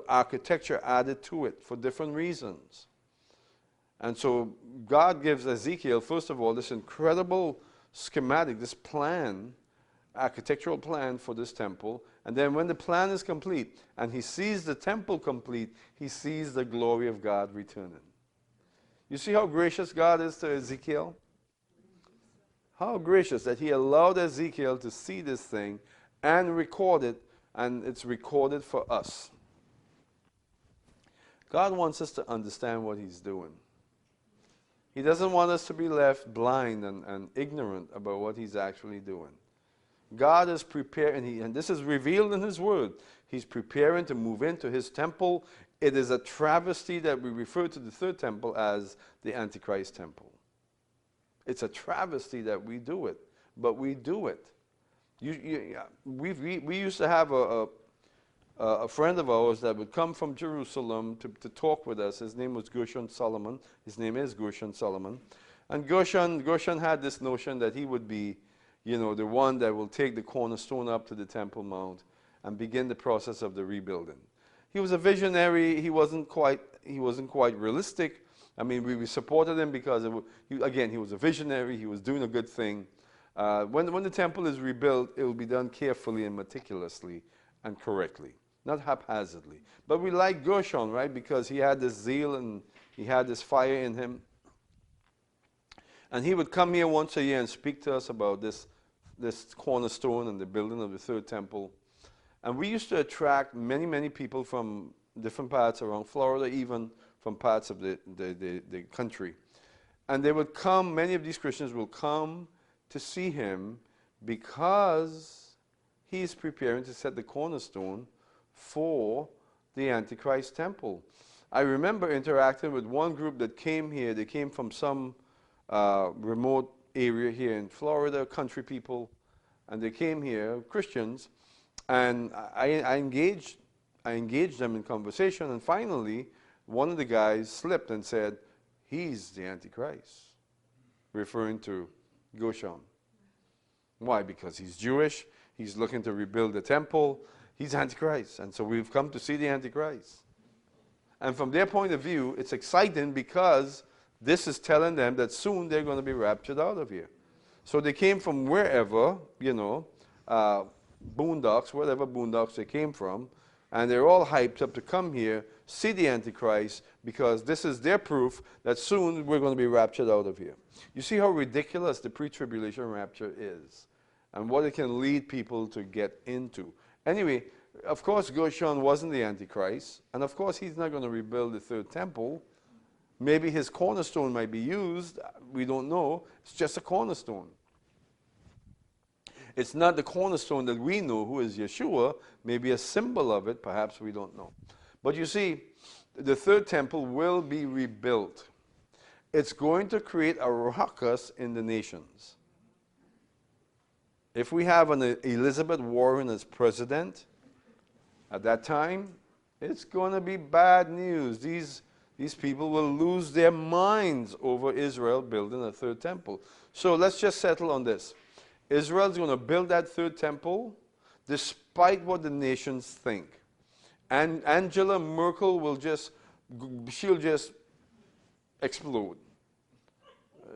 architecture added to it for different reasons. And so God gives Ezekiel, first of all, this incredible schematic, this plan, architectural plan for this temple. And then when the plan is complete and he sees the temple complete, he sees the glory of God returning. You see how gracious God is to Ezekiel? How gracious that he allowed Ezekiel to see this thing and record it, and it's recorded for us. God wants us to understand what he's doing. He doesn't want us to be left blind and ignorant about what he's actually doing. God is preparing, and this is revealed in his word. He's preparing to move into his temple. It is a travesty that we refer to the third temple as the Antichrist temple. It's a travesty that we do it, but we do it. We used to have a friend of ours that would come from Jerusalem to talk with us. His name was Gershon Solomon. His name is Gershon Solomon. And Gershon had this notion that he would be, the one that will take the cornerstone up to the Temple Mount and begin the process of the rebuilding. He was a visionary. He wasn't quite realistic. I mean, we supported him because, he was a visionary. He was doing a good thing. When the temple is rebuilt, it will be done carefully and meticulously and correctly, not haphazardly. But we like Gershon, right, because he had this zeal and he had this fire in him. And he would come here once a year and speak to us about this cornerstone and the building of the third temple. And we used to attract many, many people from different parts around Florida, even from parts of the country. And they would come, many of these Christians will come to see him because he is preparing to set the cornerstone for the Antichrist temple. I remember interacting with one group that came here. They came from some remote area here in Florida, country people, and they came here, Christians, and I engaged them in conversation, and finally, one of the guys slipped and said, "He's the Antichrist," referring to Gershon. Why? Because he's Jewish, he's looking to rebuild the temple, he's Antichrist, and so we've come to see the Antichrist. And from their point of view, it's exciting because this is telling them that soon they're going to be raptured out of here. So they came from wherever, boondocks, whatever boondocks they came from, and they're all hyped up to come here, see the Antichrist, because this is their proof that soon we're going to be raptured out of here. You see how ridiculous the pre-tribulation rapture is and what it can lead people to get into. Anyway, of course, Gershon wasn't the Antichrist, and of course he's not going to rebuild the third temple. Maybe his cornerstone might be used. We don't know. It's just a cornerstone. It's not the cornerstone that we know, who is Yeshua. Maybe a symbol of it. Perhaps we don't know. But you see, the third temple will be rebuilt. It's going to create a ruckus in the nations. If we have an Elizabeth Warren as president at that time, it's going to be bad news. These people will lose their minds over Israel building a third temple. So let's just settle on this. Israel's going to build that third temple despite what the nations think. And Angela Merkel she'll just explode.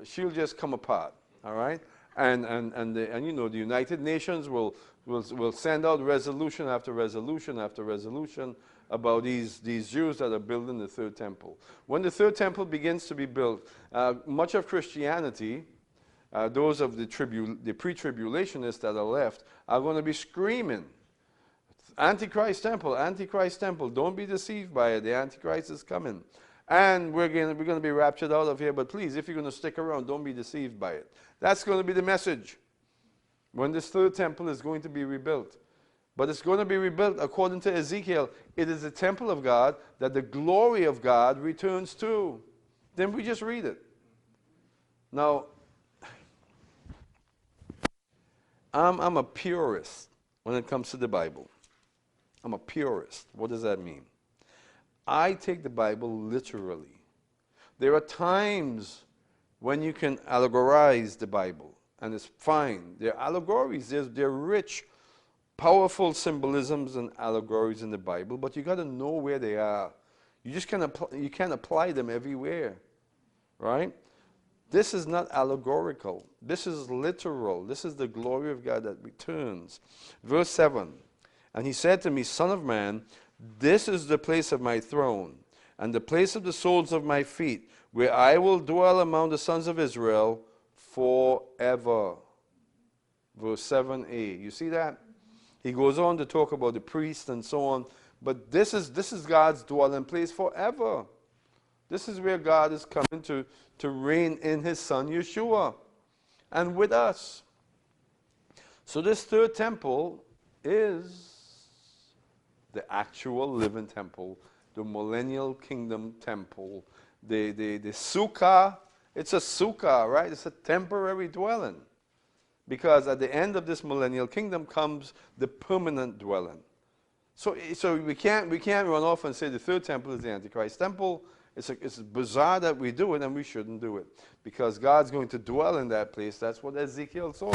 she'll just come apart, all right? And you know, the United Nations will send out resolution after resolution after resolution about these Jews that are building the third temple. When the third temple begins to be built, much of Christianity, those of the pre-tribulationists that are left, are going to be screaming, Antichrist temple, Antichrist temple, don't be deceived by it, the Antichrist is coming. And we're going to be raptured out of here, but please, if you're going to stick around, don't be deceived by it. That's going to be the message when this third temple is going to be rebuilt. But it's going to be rebuilt according to Ezekiel. It is the temple of God that the glory of God returns to. Then we just read it. Now, I'm a purist when it comes to the Bible. I'm a purist. What does that mean? I take the Bible literally. There are times when you can allegorize the Bible, and it's fine. There are allegories. They're rich, powerful symbolisms and allegories in the Bible, but you got to know where they are. You just can't apply them everywhere, right? This is not allegorical. This is literal. This is the glory of God that returns. Verse 7, and he said to me, Son of man, this is the place of my throne, and the place of the soles of my feet, where I will dwell among the sons of Israel forever. Verse 7a. You see that? He goes on to talk about the priest and so on, but this is God's dwelling place forever. This is where God is coming to reign in his son Yeshua and with us. So this third temple is the actual living temple, the millennial kingdom temple, the sukkah. It's a sukkah, right? It's a temporary dwelling. Because at the end of this millennial kingdom comes the permanent dwelling. So we can't run off and say the third temple is the Antichrist temple. It's bizarre that we do it, and we shouldn't do it. Because God's going to dwell in that place. That's what Ezekiel saw.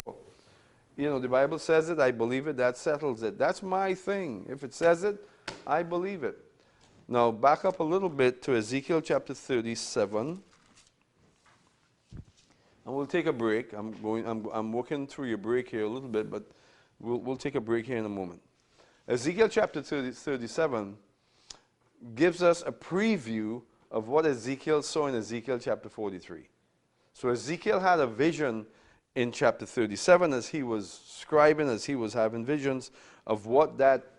You know, the Bible says it, I believe it, that settles it. That's my thing. If it says it, I believe it. Now, back up a little bit to Ezekiel chapter 37. And we'll take a break. I'm working through your break here a little bit, but we'll take a break here in a moment. Ezekiel chapter 37 gives us a preview of what Ezekiel saw in Ezekiel chapter 43. So Ezekiel had a vision in chapter 37 as he was scribing, as he was having visions of what that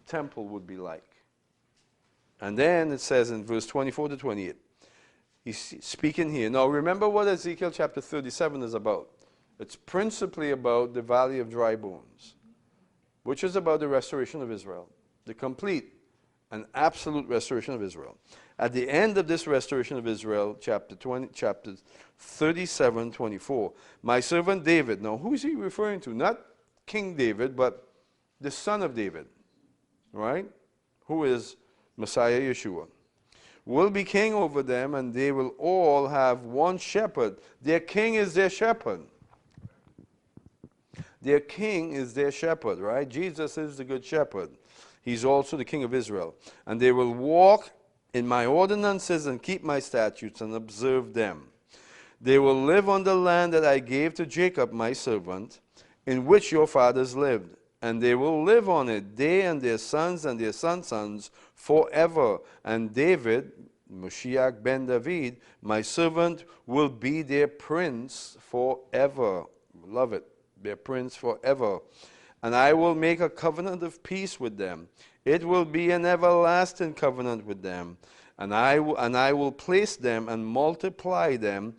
temple would be like. And then it says in verse 24 to 28, he's speaking here. Now remember what Ezekiel chapter 37 is about. It's principally about the valley of dry bones, which is about the restoration of Israel, the complete and absolute restoration of Israel. At the end of this restoration of Israel, chapter 37, 24, my servant David, now who is he referring to? Not King David, but the son of David, right? Who is Messiah Yeshua, will be king over them, and they will all have one shepherd. Their king is their shepherd. Their king is their shepherd, right? Jesus is the good shepherd. He's also the king of Israel. And they will walk in my ordinances and keep my statutes and observe them. They will live on the land that I gave to Jacob, my servant, in which your fathers lived. And they will live on it, they and their sons and their sons' sons, forever. And David, Moshiach ben David, my servant, will be their prince forever. Love it. Their prince forever. And I will make a covenant of peace with them. It will be an everlasting covenant with them. And I will place them and multiply them,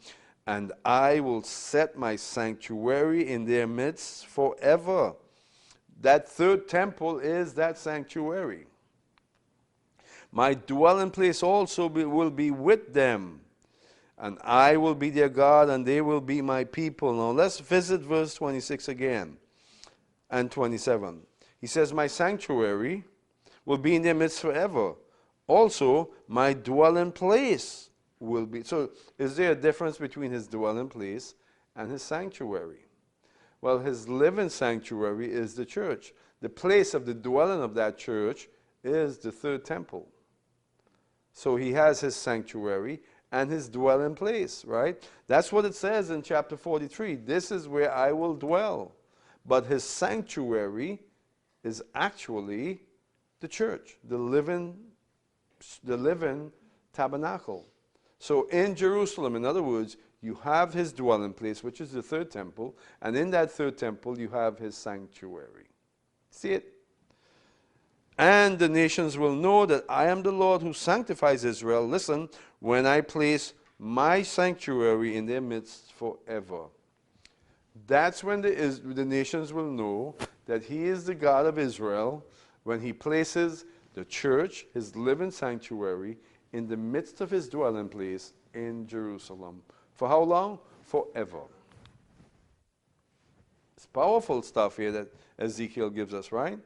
and I will set my sanctuary in their midst forever. That third temple is that sanctuary. My dwelling place also will be with them, and I will be their God, and they will be my people. Now let's visit verse 26 again and 27. He says, my sanctuary will be in their midst forever. Also, my dwelling place will be. So is there a difference between his dwelling place and his sanctuary? Well, his living sanctuary is the church. The place of the dwelling of that church is the third temple. So he has his sanctuary, and his dwelling place, right? That's what it says in chapter 43. This is where I will dwell. But his sanctuary is actually the church, the living tabernacle. So in Jerusalem, in other words, you have his dwelling place, which is the third temple, and in that third temple you have his sanctuary. See it? And the nations will know that I am the Lord who sanctifies Israel. Listen, when I place my sanctuary in their midst forever. That's when the nations will know that he is the God of Israel, when he places the church, his living sanctuary, in the midst of his dwelling place in Jerusalem. For how long? Forever. It's powerful stuff here that Ezekiel gives us, right?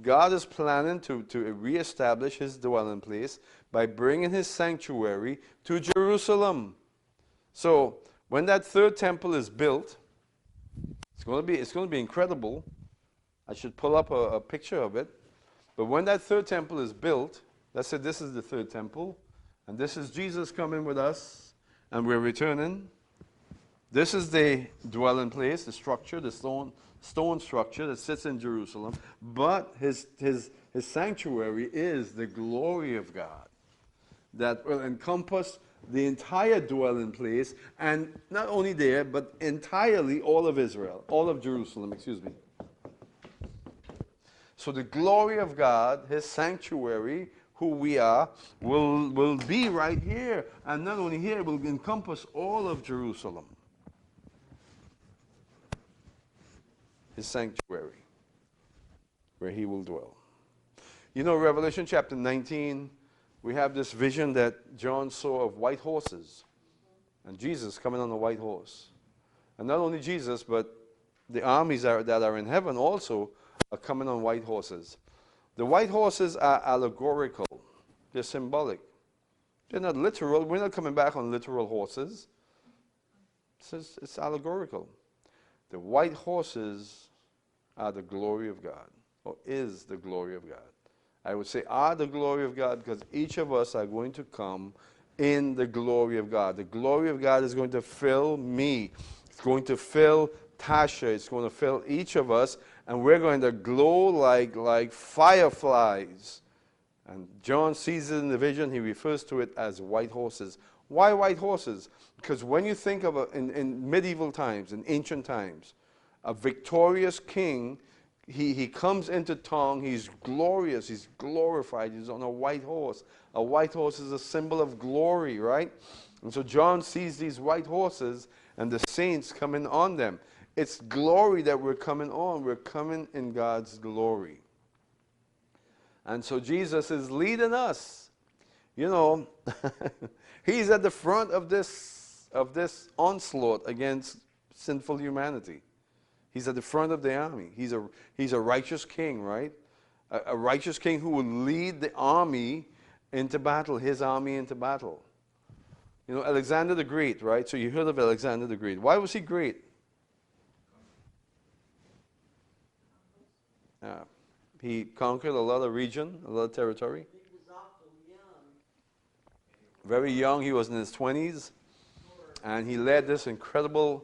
God is planning to reestablish his dwelling place by bringing his sanctuary to Jerusalem. So when that third temple is built, it's going to be incredible. I should pull up a picture of it. But when that third temple is built, let's say this is the third temple, and this is Jesus coming with us, and we're returning. This is the dwelling place, the structure, the stone structure that sits in Jerusalem. But his sanctuary is the glory of God that will encompass the entire dwelling place, and not only there, but entirely all of Israel, all of Jerusalem, excuse me. So the glory of God, his sanctuary, who we are, will be right here. And not only here, it will encompass all of Jerusalem. His sanctuary, where he will dwell. You know, Revelation chapter 19, we have this vision that John saw of white horses. And Jesus coming on a white horse. And not only Jesus, but the armies that are in heaven also are coming on white horses. The white horses are allegorical. They're symbolic. They're not literal. We're not coming back on literal horses. It's allegorical. The white horses are the glory of God, or is the glory of God. I would say are the glory of God because each of us are going to come in the glory of God. The glory of God is going to fill me. It's going to fill Tasha. It's going to fill each of us, and we're going to glow like fireflies. And John sees it in the vision. He refers to it as white horses. Why white horses? Because when you think of in medieval times, in ancient times, a victorious king, he comes into town, he's glorious, he's glorified, he's on a white horse. A white horse is a symbol of glory, right? And so John sees these white horses and the saints coming on them. It's glory that we're coming on. We're coming in God's glory. And so Jesus is leading us. You know, he's at the front of this onslaught against sinful humanity. He's at the front of the army. He's a righteous king, right? A righteous king who will lead the army into battle, his army into battle. You know, Alexander the Great, right? So you heard of Alexander the Great. Why was he great? He conquered a lot of region, a lot of territory. He was awful young. Very young, he was in his 20s. And he led this incredible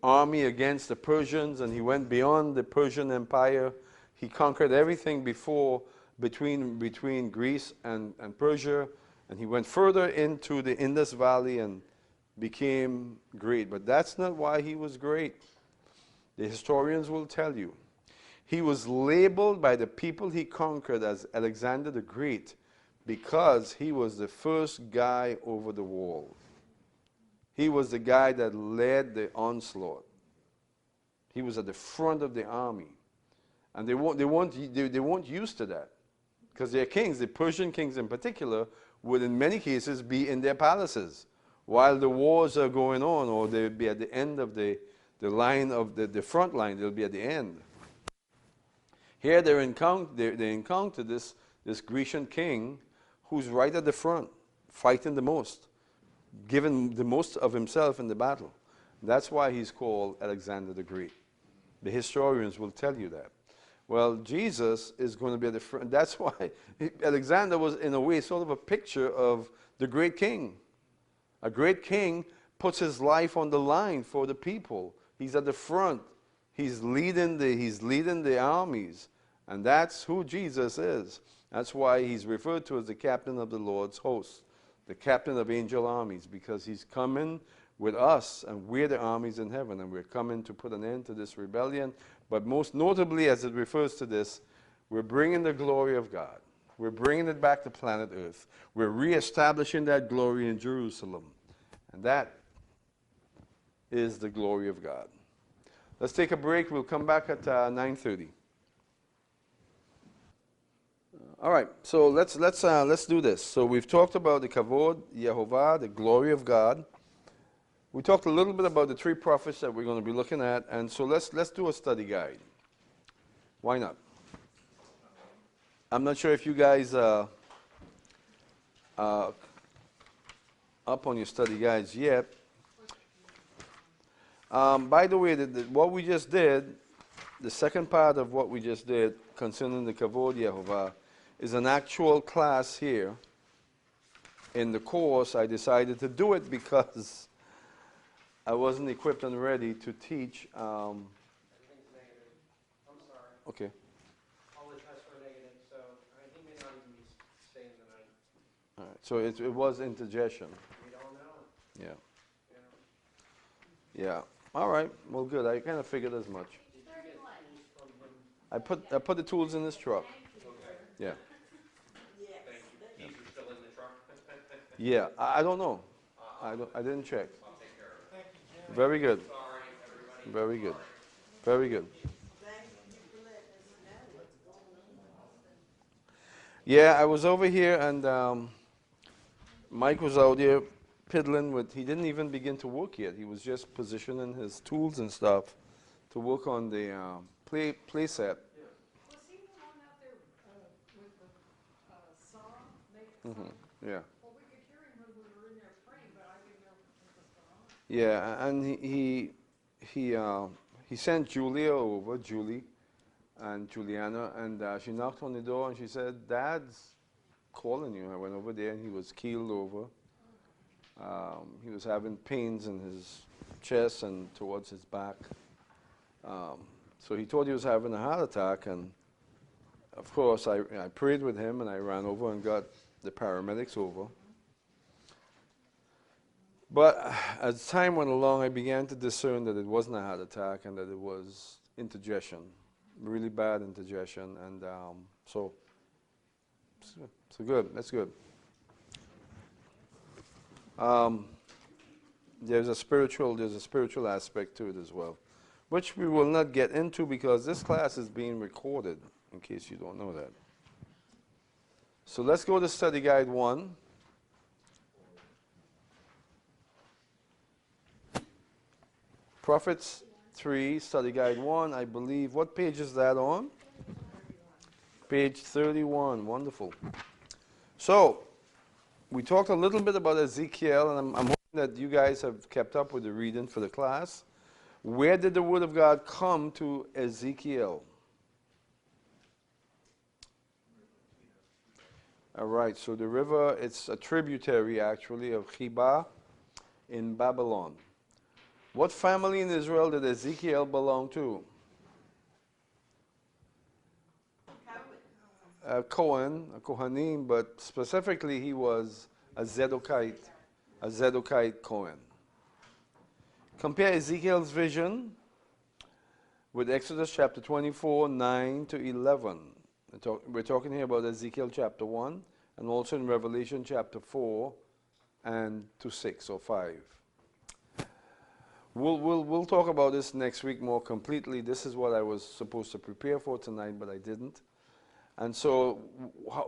army against the Persians, and he went beyond the Persian Empire. He conquered everything between Greece and Persia, and he went further into the Indus Valley and became great. But that's not why he was great. The historians will tell you. He was labeled by the people he conquered as Alexander the Great because he was the first guy over the wall. He was the guy that led the onslaught. He was at the front of the army. And they weren't used to that. Because their kings, the Persian kings in particular, would in many cases be in their palaces while the wars are going on, or they'll be at the end of the line of the front line, they'll be at the end. Here they encounter this Grecian king who's right at the front, fighting the most, giving the most of himself in the battle. That's why he's called Alexander the Great. The historians will tell you that. Well, Jesus is going to be at the front. That's why Alexander was, in a way, sort of a picture of the great king. A great king puts his life on the line for the people. He's at the front. He's leading the armies. And that's who Jesus is. That's why he's referred to as the captain of the Lord's host, the captain of angel armies, because he's coming with us, and we're the armies in heaven, and we're coming to put an end to this rebellion. But most notably, as it refers to this, we're bringing the glory of God. We're bringing it back to planet Earth. We're reestablishing that glory in Jerusalem. And that is the glory of God. Let's take a break. We'll come back at 9:30. All right, so let's do this. So we've talked about the kavod Yehovah, the glory of God. We talked a little bit about the three prophets that we're going to be looking at, and so let's do a study guide. Why not? I'm not sure if you guys up on your study guides yet. By the way, what we just did, the second part of what we just did concerning the kavod Yehovah, is an actual class here in the course. I decided to do it because I wasn't equipped and ready to teach. Everything's negative. I'm sorry. Okay. All the tests were negative, so he may not even be staying the night. All right. So it was intergestion. We don't know. Yeah. You know. Yeah. All right. Well, good. I kind of figured as much. Did you get tools from him? I put the tools in this truck. Yeah. Yes. Thank you. Keys are still in the truck? Yeah. I don't know. I didn't check. I'll take care of it. Very good. Sorry, everybody. Very good. Very good. Thank you for letting us know what's going on. Yeah, I was over here and Mike was out there piddling with, he didn't even begin to work yet. He was just positioning his tools and stuff to work on the play set. Was he the one out there with the saw, making saw? Yeah. Well, we could hear him when we were in there praying, but I didn't know what was going on. Yeah, and he sent Julia over, Julie and Juliana, and she knocked on the door and she said, "Dad's calling you." I went over there and he was keeled over. He was having pains in his chest and towards his back. So he thought he was having a heart attack, and of course I prayed with him and I ran over and got the paramedics over. But as time went along, I began to discern that it wasn't a heart attack and that it was indigestion, really bad indigestion, and so good. That's good. There's a spiritual aspect to it as well, which we will not get into because this class is being recorded, in case you don't know that. So let's go to study guide 1. Prophets 3, study guide 1, I believe. What page is that on? Page 31. Wonderful. So, we talked a little bit about Ezekiel, and I'm hoping that you guys have kept up with the reading for the class. Where did the Word of God come to Ezekiel? All right, so the river, it's a tributary, actually, of Chiba in Babylon. What family in Israel did Ezekiel belong to? A Kohanim, but specifically he was a Zedekite Kohen. Compare Ezekiel's vision with Exodus chapter 24, 9 to 11. We're talking here about Ezekiel chapter 1, and also in Revelation chapter 4 and to 6 or 5. We'll talk about this next week more completely. This is what I was supposed to prepare for tonight, but I didn't. And so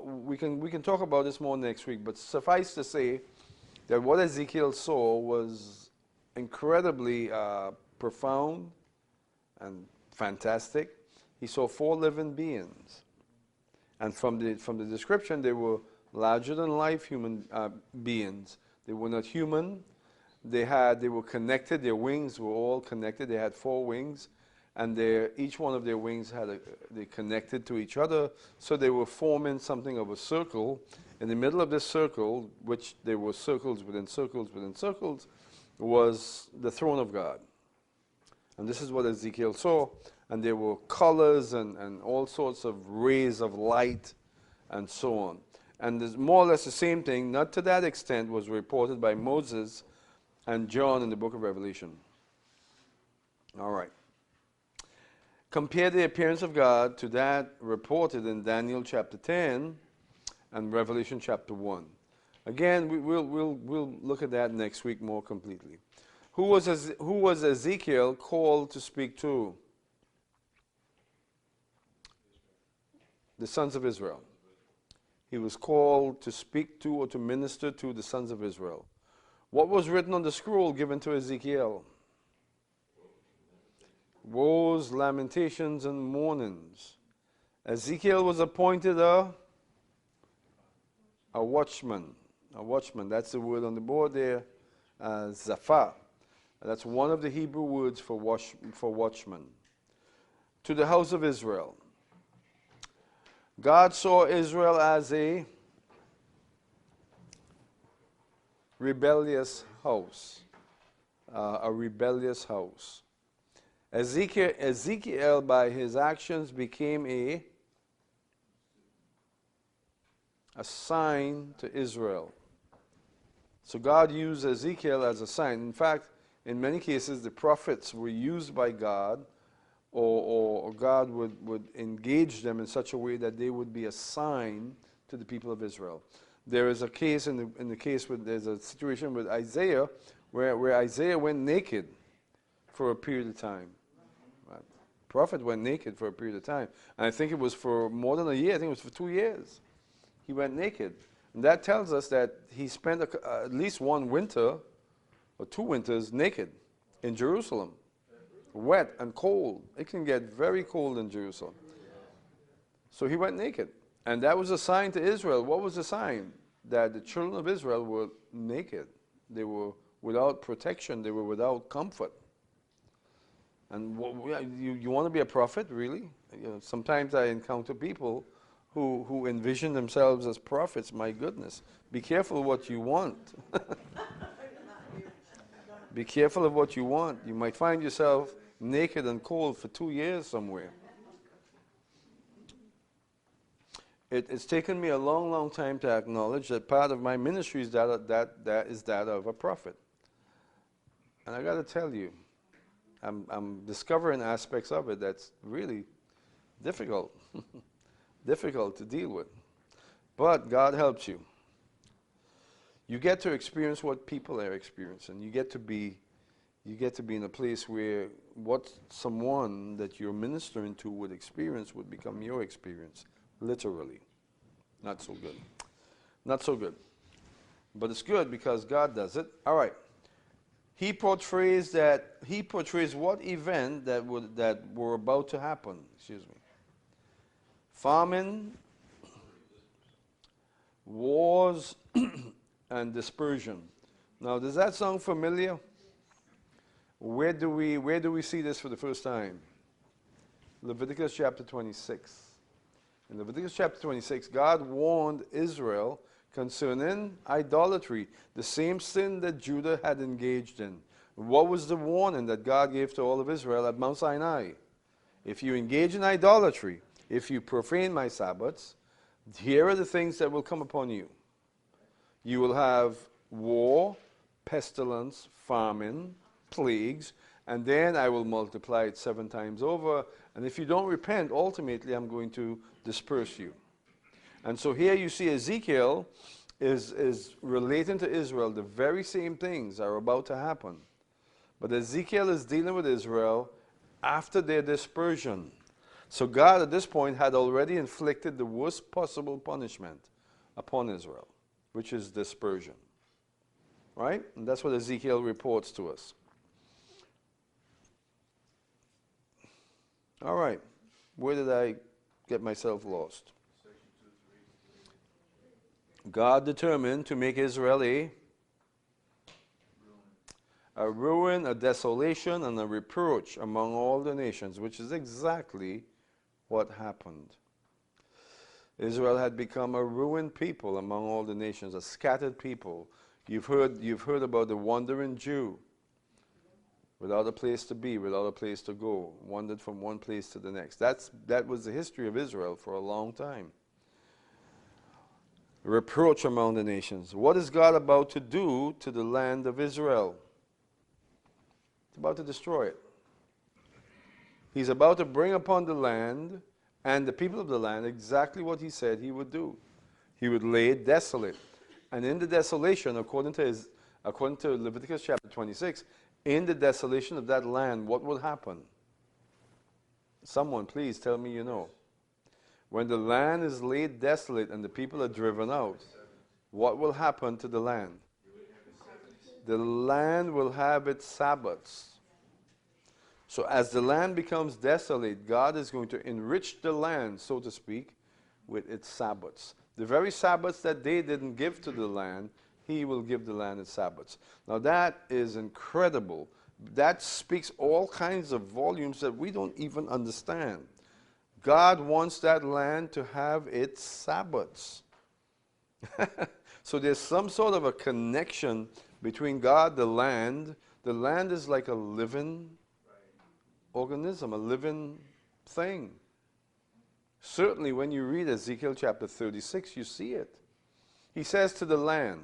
we can talk about this more next week, but suffice to say that what Ezekiel saw was incredibly profound and fantastic. He saw 4 living beings. And from the description, they were larger than life human beings. They were not human. They were connected. Their wings were all connected. They had 4 wings, and each one of their wings they connected to each other, so they were forming something of a circle In the middle of this circle, which there were circles within circles within circles, was the throne of God. And this is what Ezekiel saw. And there were colors and all sorts of rays of light and so on. And there's more or less the same thing, not to that extent, was reported by Moses and John in the book of Revelation. All right. Compare the appearance of God to that reported in Daniel chapter 10 and Revelation chapter 1. Again, we'll look at that next week more completely. Who was Ezekiel called to speak to? The sons of Israel. He was called to speak to or to minister to the sons of Israel. What was written on the scroll given to Ezekiel? Woes, lamentations, and mournings. Ezekiel was appointed a watchman. A watchman, that's the word on the board there, zahphah. That's one of the Hebrew words for watchman. To the house of Israel. God saw Israel as a rebellious house. A rebellious house. Ezekiel, by his actions, became a sign to Israel. So God used Ezekiel as a sign. In fact, in many cases, the prophets were used by God, or God would engage them in such a way that they would be a sign to the people of Israel. There is a case there's a situation with Isaiah where Isaiah went naked for a period of time. Right? The prophet went naked for a period of time. And I think it was for more than a year. I think it was for 2 years. He went naked. And that tells us that he spent at least one winter or 2 winters naked in Jerusalem. Wet and cold. It can get very cold in Jerusalem. So he went naked. And that was a sign to Israel. What was the sign? That the children of Israel were naked. They were without protection. They were without comfort. And you want to be a prophet, really? You know, sometimes I encounter people who envision themselves as prophets. My goodness. Be careful what you want. Be careful of what you want. You might find yourself naked and cold for 2 years somewhere. It's taken me a long, long time to acknowledge that part of my ministry is that of a prophet. And I got to tell you, I'm discovering aspects of it that's really difficult, difficult to deal with. But God helps you. You get to experience what people are experiencing. You get to be in a place where what someone that you're ministering to would experience would become your experience, literally. Not so good. Not so good. But it's good because God does it. All right. He portrays what event that were about to happen. Excuse me. Famine, wars, and dispersion. Now, does that sound familiar? Where do we see this for the first time? Leviticus chapter 26. In Leviticus chapter 26, God warned Israel concerning idolatry, the same sin that Judah had engaged in. What was the warning that God gave to all of Israel at Mount Sinai? If you engage in idolatry, if you profane my Sabbaths, here are the things that will come upon you. You will have war, pestilence, famine, plagues, and then I will multiply it 7 times over. And if you don't repent, ultimately I'm going to disperse you. And so here you see Ezekiel is relating to Israel. The very same things are about to happen. But Ezekiel is dealing with Israel after their dispersion. So God at this point had already inflicted the worst possible punishment upon Israel, which is dispersion. Right? And that's what Ezekiel reports to us. All right. Where did I get myself lost? God determined to make Israel a ruin, a desolation, and a reproach among all the nations, which is exactly what happened. Israel had become a ruined people among all the nations, a scattered people. You've heard about the wandering Jew, without a place to be, without a place to go, wandered from one place to the next. That was the history of Israel for a long time. Reproach among the nations. What is God about to do to the land of Israel? He's about to destroy it. He's about to bring upon the land and the people of the land exactly what he said he would do. He would lay it desolate. And in the desolation, according to Leviticus chapter 26, in the desolation of that land, what will happen? Someone, please tell me you know. When the land is laid desolate and the people are driven out, what will happen to the land? The land will have its Sabbaths. So as the land becomes desolate, God is going to enrich the land, so to speak, with its Sabbaths. The very Sabbaths that they didn't give to the land, he will give the land its Sabbaths. Now that is incredible. That speaks all kinds of volumes that we don't even understand. God wants that land to have its Sabbaths. So there's some sort of a connection between God, the land. The land is like a living organism, a living thing. Certainly when you read Ezekiel chapter 36, you see it. He says to the land,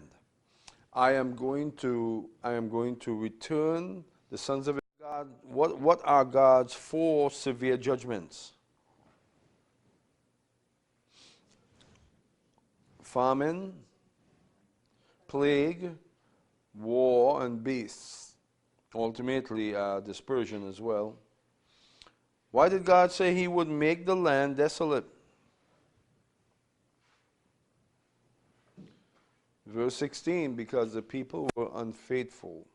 I am going to return the sons of God. What are God's 4 severe judgments? Famine, plague, war, and beasts. Ultimately, dispersion as well. Why did God say he would make the land desolate? Verse 16, because the people were unfaithful.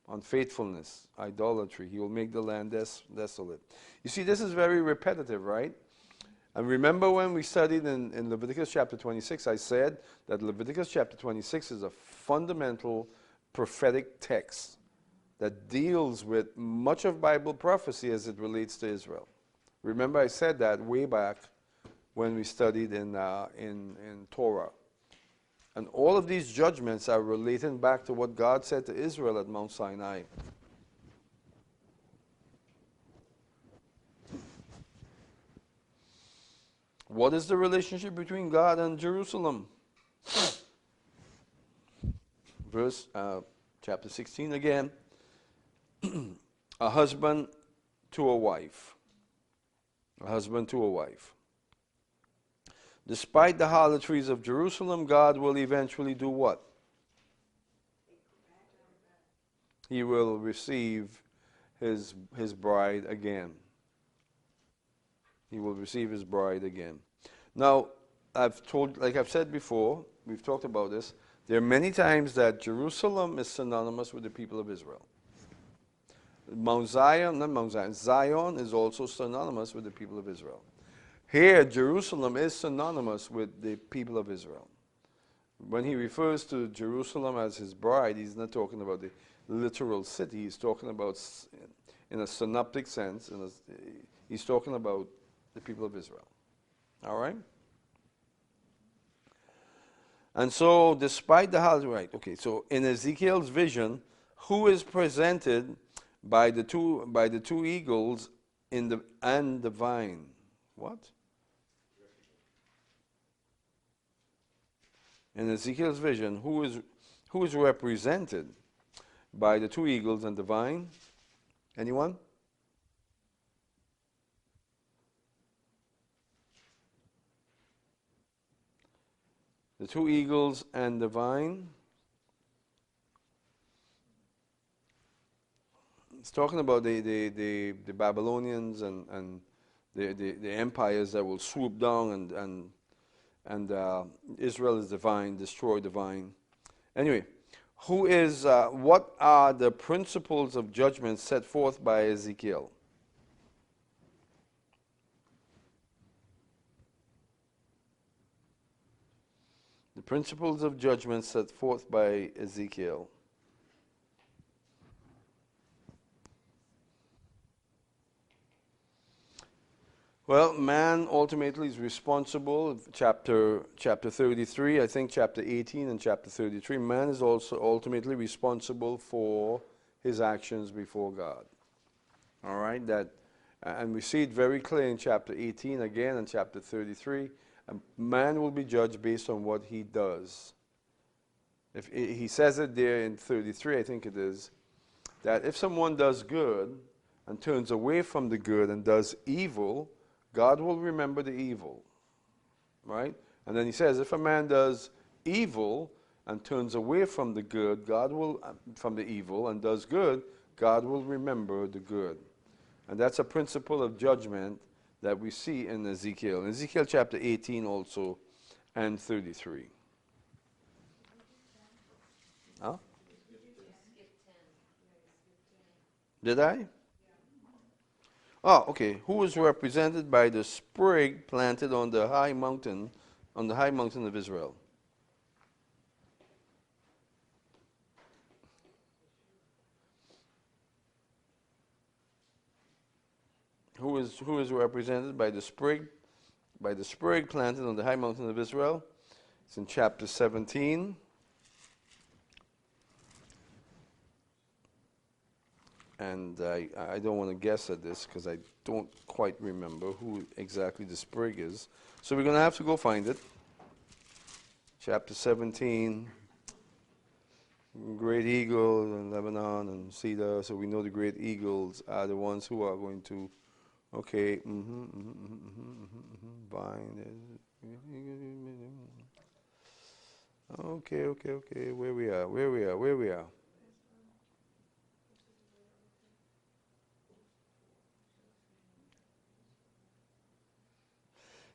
Unfaithfulness, idolatry. He will make the land desolate. You see, this is very repetitive, right? And remember when we studied in Leviticus chapter 26, I said that Leviticus chapter 26 is a fundamental prophetic text that deals with much of Bible prophecy as it relates to Israel. Remember I said that way back when we studied in Torah. And all of these judgments are relating back to what God said to Israel at Mount Sinai. What is the relationship between God and Jerusalem? Verse chapter 16 again. A husband to a wife. A husband to a wife. Despite the harlotries of Jerusalem, God will eventually do what? He will receive his bride again. He will receive his bride again. Now, like I've said before, we've talked about this, there are many times that Jerusalem is synonymous with the people of Israel. Zion is also synonymous with the people of Israel. Here, Jerusalem is synonymous with the people of Israel. When he refers to Jerusalem as his bride, he's not talking about the literal city. He's talking about, in a synoptic sense, he's talking about the people of Israel. All right? And so, despite the right, okay, so in Ezekiel's vision, who is presented by the two eagles and the vine? What? In Ezekiel's vision, who is represented by the 2 eagles and the vine? Anyone? The 2 eagles and the vine. It's talking about the Babylonians and the empires that will swoop down and Israel is the vine, destroy the vine. Anyway, what are the principles of judgment set forth by Ezekiel? The principles of judgment set forth by Ezekiel. Well, man ultimately is responsible. Chapter 33, I think chapter 18 and chapter 33. Man is also ultimately responsible for his actions before God. All right, and we see it very clear in chapter 18 again and chapter 33. Man will be judged based on what he does. If he says it there in 33, I think it is, that if someone does good and turns away from the good and does evil, God will remember the evil, right? And then he says, if a man does evil and turns away from the good, from the evil and does good, God will remember the good. And that's a principle of judgment that we see in Ezekiel. In Ezekiel chapter 18 also and 33. Huh? Did I? Oh, okay. Who is represented by the sprig planted on the high mountain of Israel? Who is represented by the sprig planted on the high mountain of Israel? It's in chapter 17. And I don't want to guess at this because I don't quite remember who exactly the sprig is. So we're going to have to go find it. Chapter 17. Great eagle in Lebanon and cedar. So we know the great eagles are the ones who are going to, okay, vine. Okay. Where we are.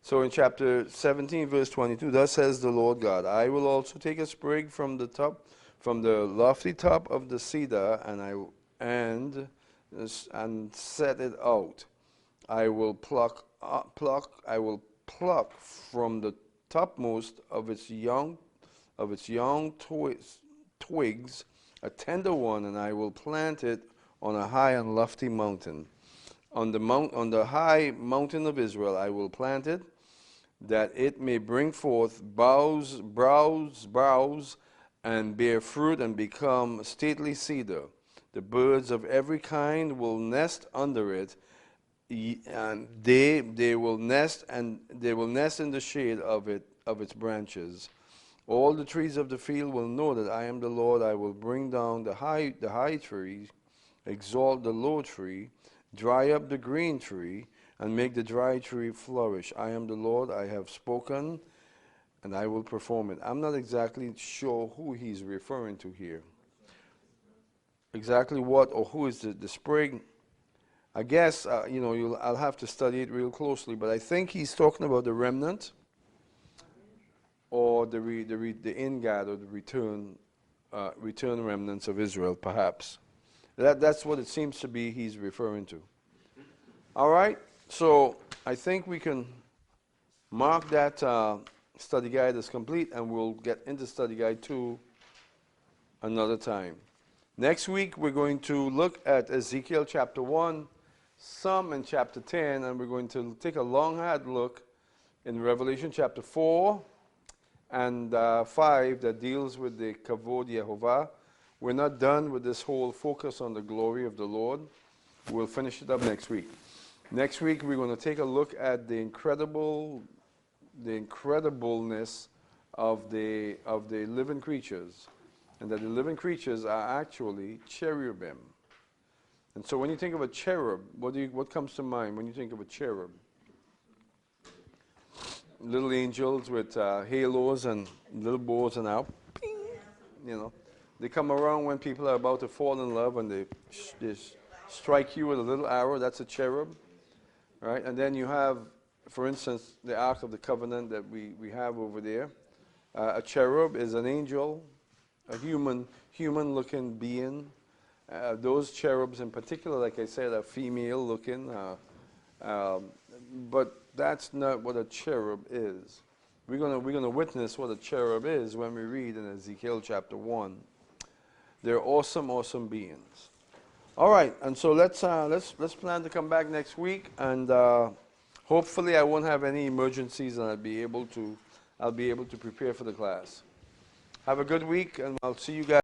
So in chapter 17, verse 22, thus says the Lord God, I will also take a sprig from the lofty top of the cedar, and set it out. I will pluck from the topmost of its young twigs a tender one, and I will plant it on a high and lofty mountain. On the high mountain of Israel I will plant it, that it may bring forth boughs, and bear fruit and become stately cedar. The birds of every kind will nest under it, and they will nest in the shade of its branches. All the trees of the field will know that I am the Lord. I will bring down the high tree, exalt the low tree, dry up the green tree, and make the dry tree flourish. I am the Lord, I have spoken, and I will perform it. I'm not exactly sure who he's referring to here. Exactly what or who is the sprig? I guess, I'll have to study it real closely, but I think he's talking about the remnant or the ingathered or the return remnants of Israel, perhaps. That's what it seems to be he's referring to. All right, so I think we can mark that study guide as complete, and we'll get into study guide 2 another time. Next week, we're going to look at Ezekiel chapter 1, some in chapter 10, and we're going to take a long hard look in Revelation chapter 4 and 5 that deals with the Kavod Yehovah. We're not done with this whole focus on the glory of the Lord. We'll finish it up next week. Next week, we're going to take a look at the incredibleness of the living creatures, and that the living creatures are actually cherubim. And so when you think of a cherub, what comes to mind when you think of a cherub? Little angels with halos and little bows and out. They come around when people are about to fall in love, and they strike you with a little arrow. That's a cherub. Right? And then you have, for instance, the Ark of the Covenant that we have over there. A cherub is an angel, a human-looking being. Those cherubs in particular, like I said, are female-looking. But that's not what a cherub is. We're gonna witness what a cherub is when we read in Ezekiel chapter 1. They're awesome beings. All right, and so let's plan to come back next week, and Hopefully I won't have any emergencies and I'll be able to prepare for the class. Have a good week and I'll see you guys.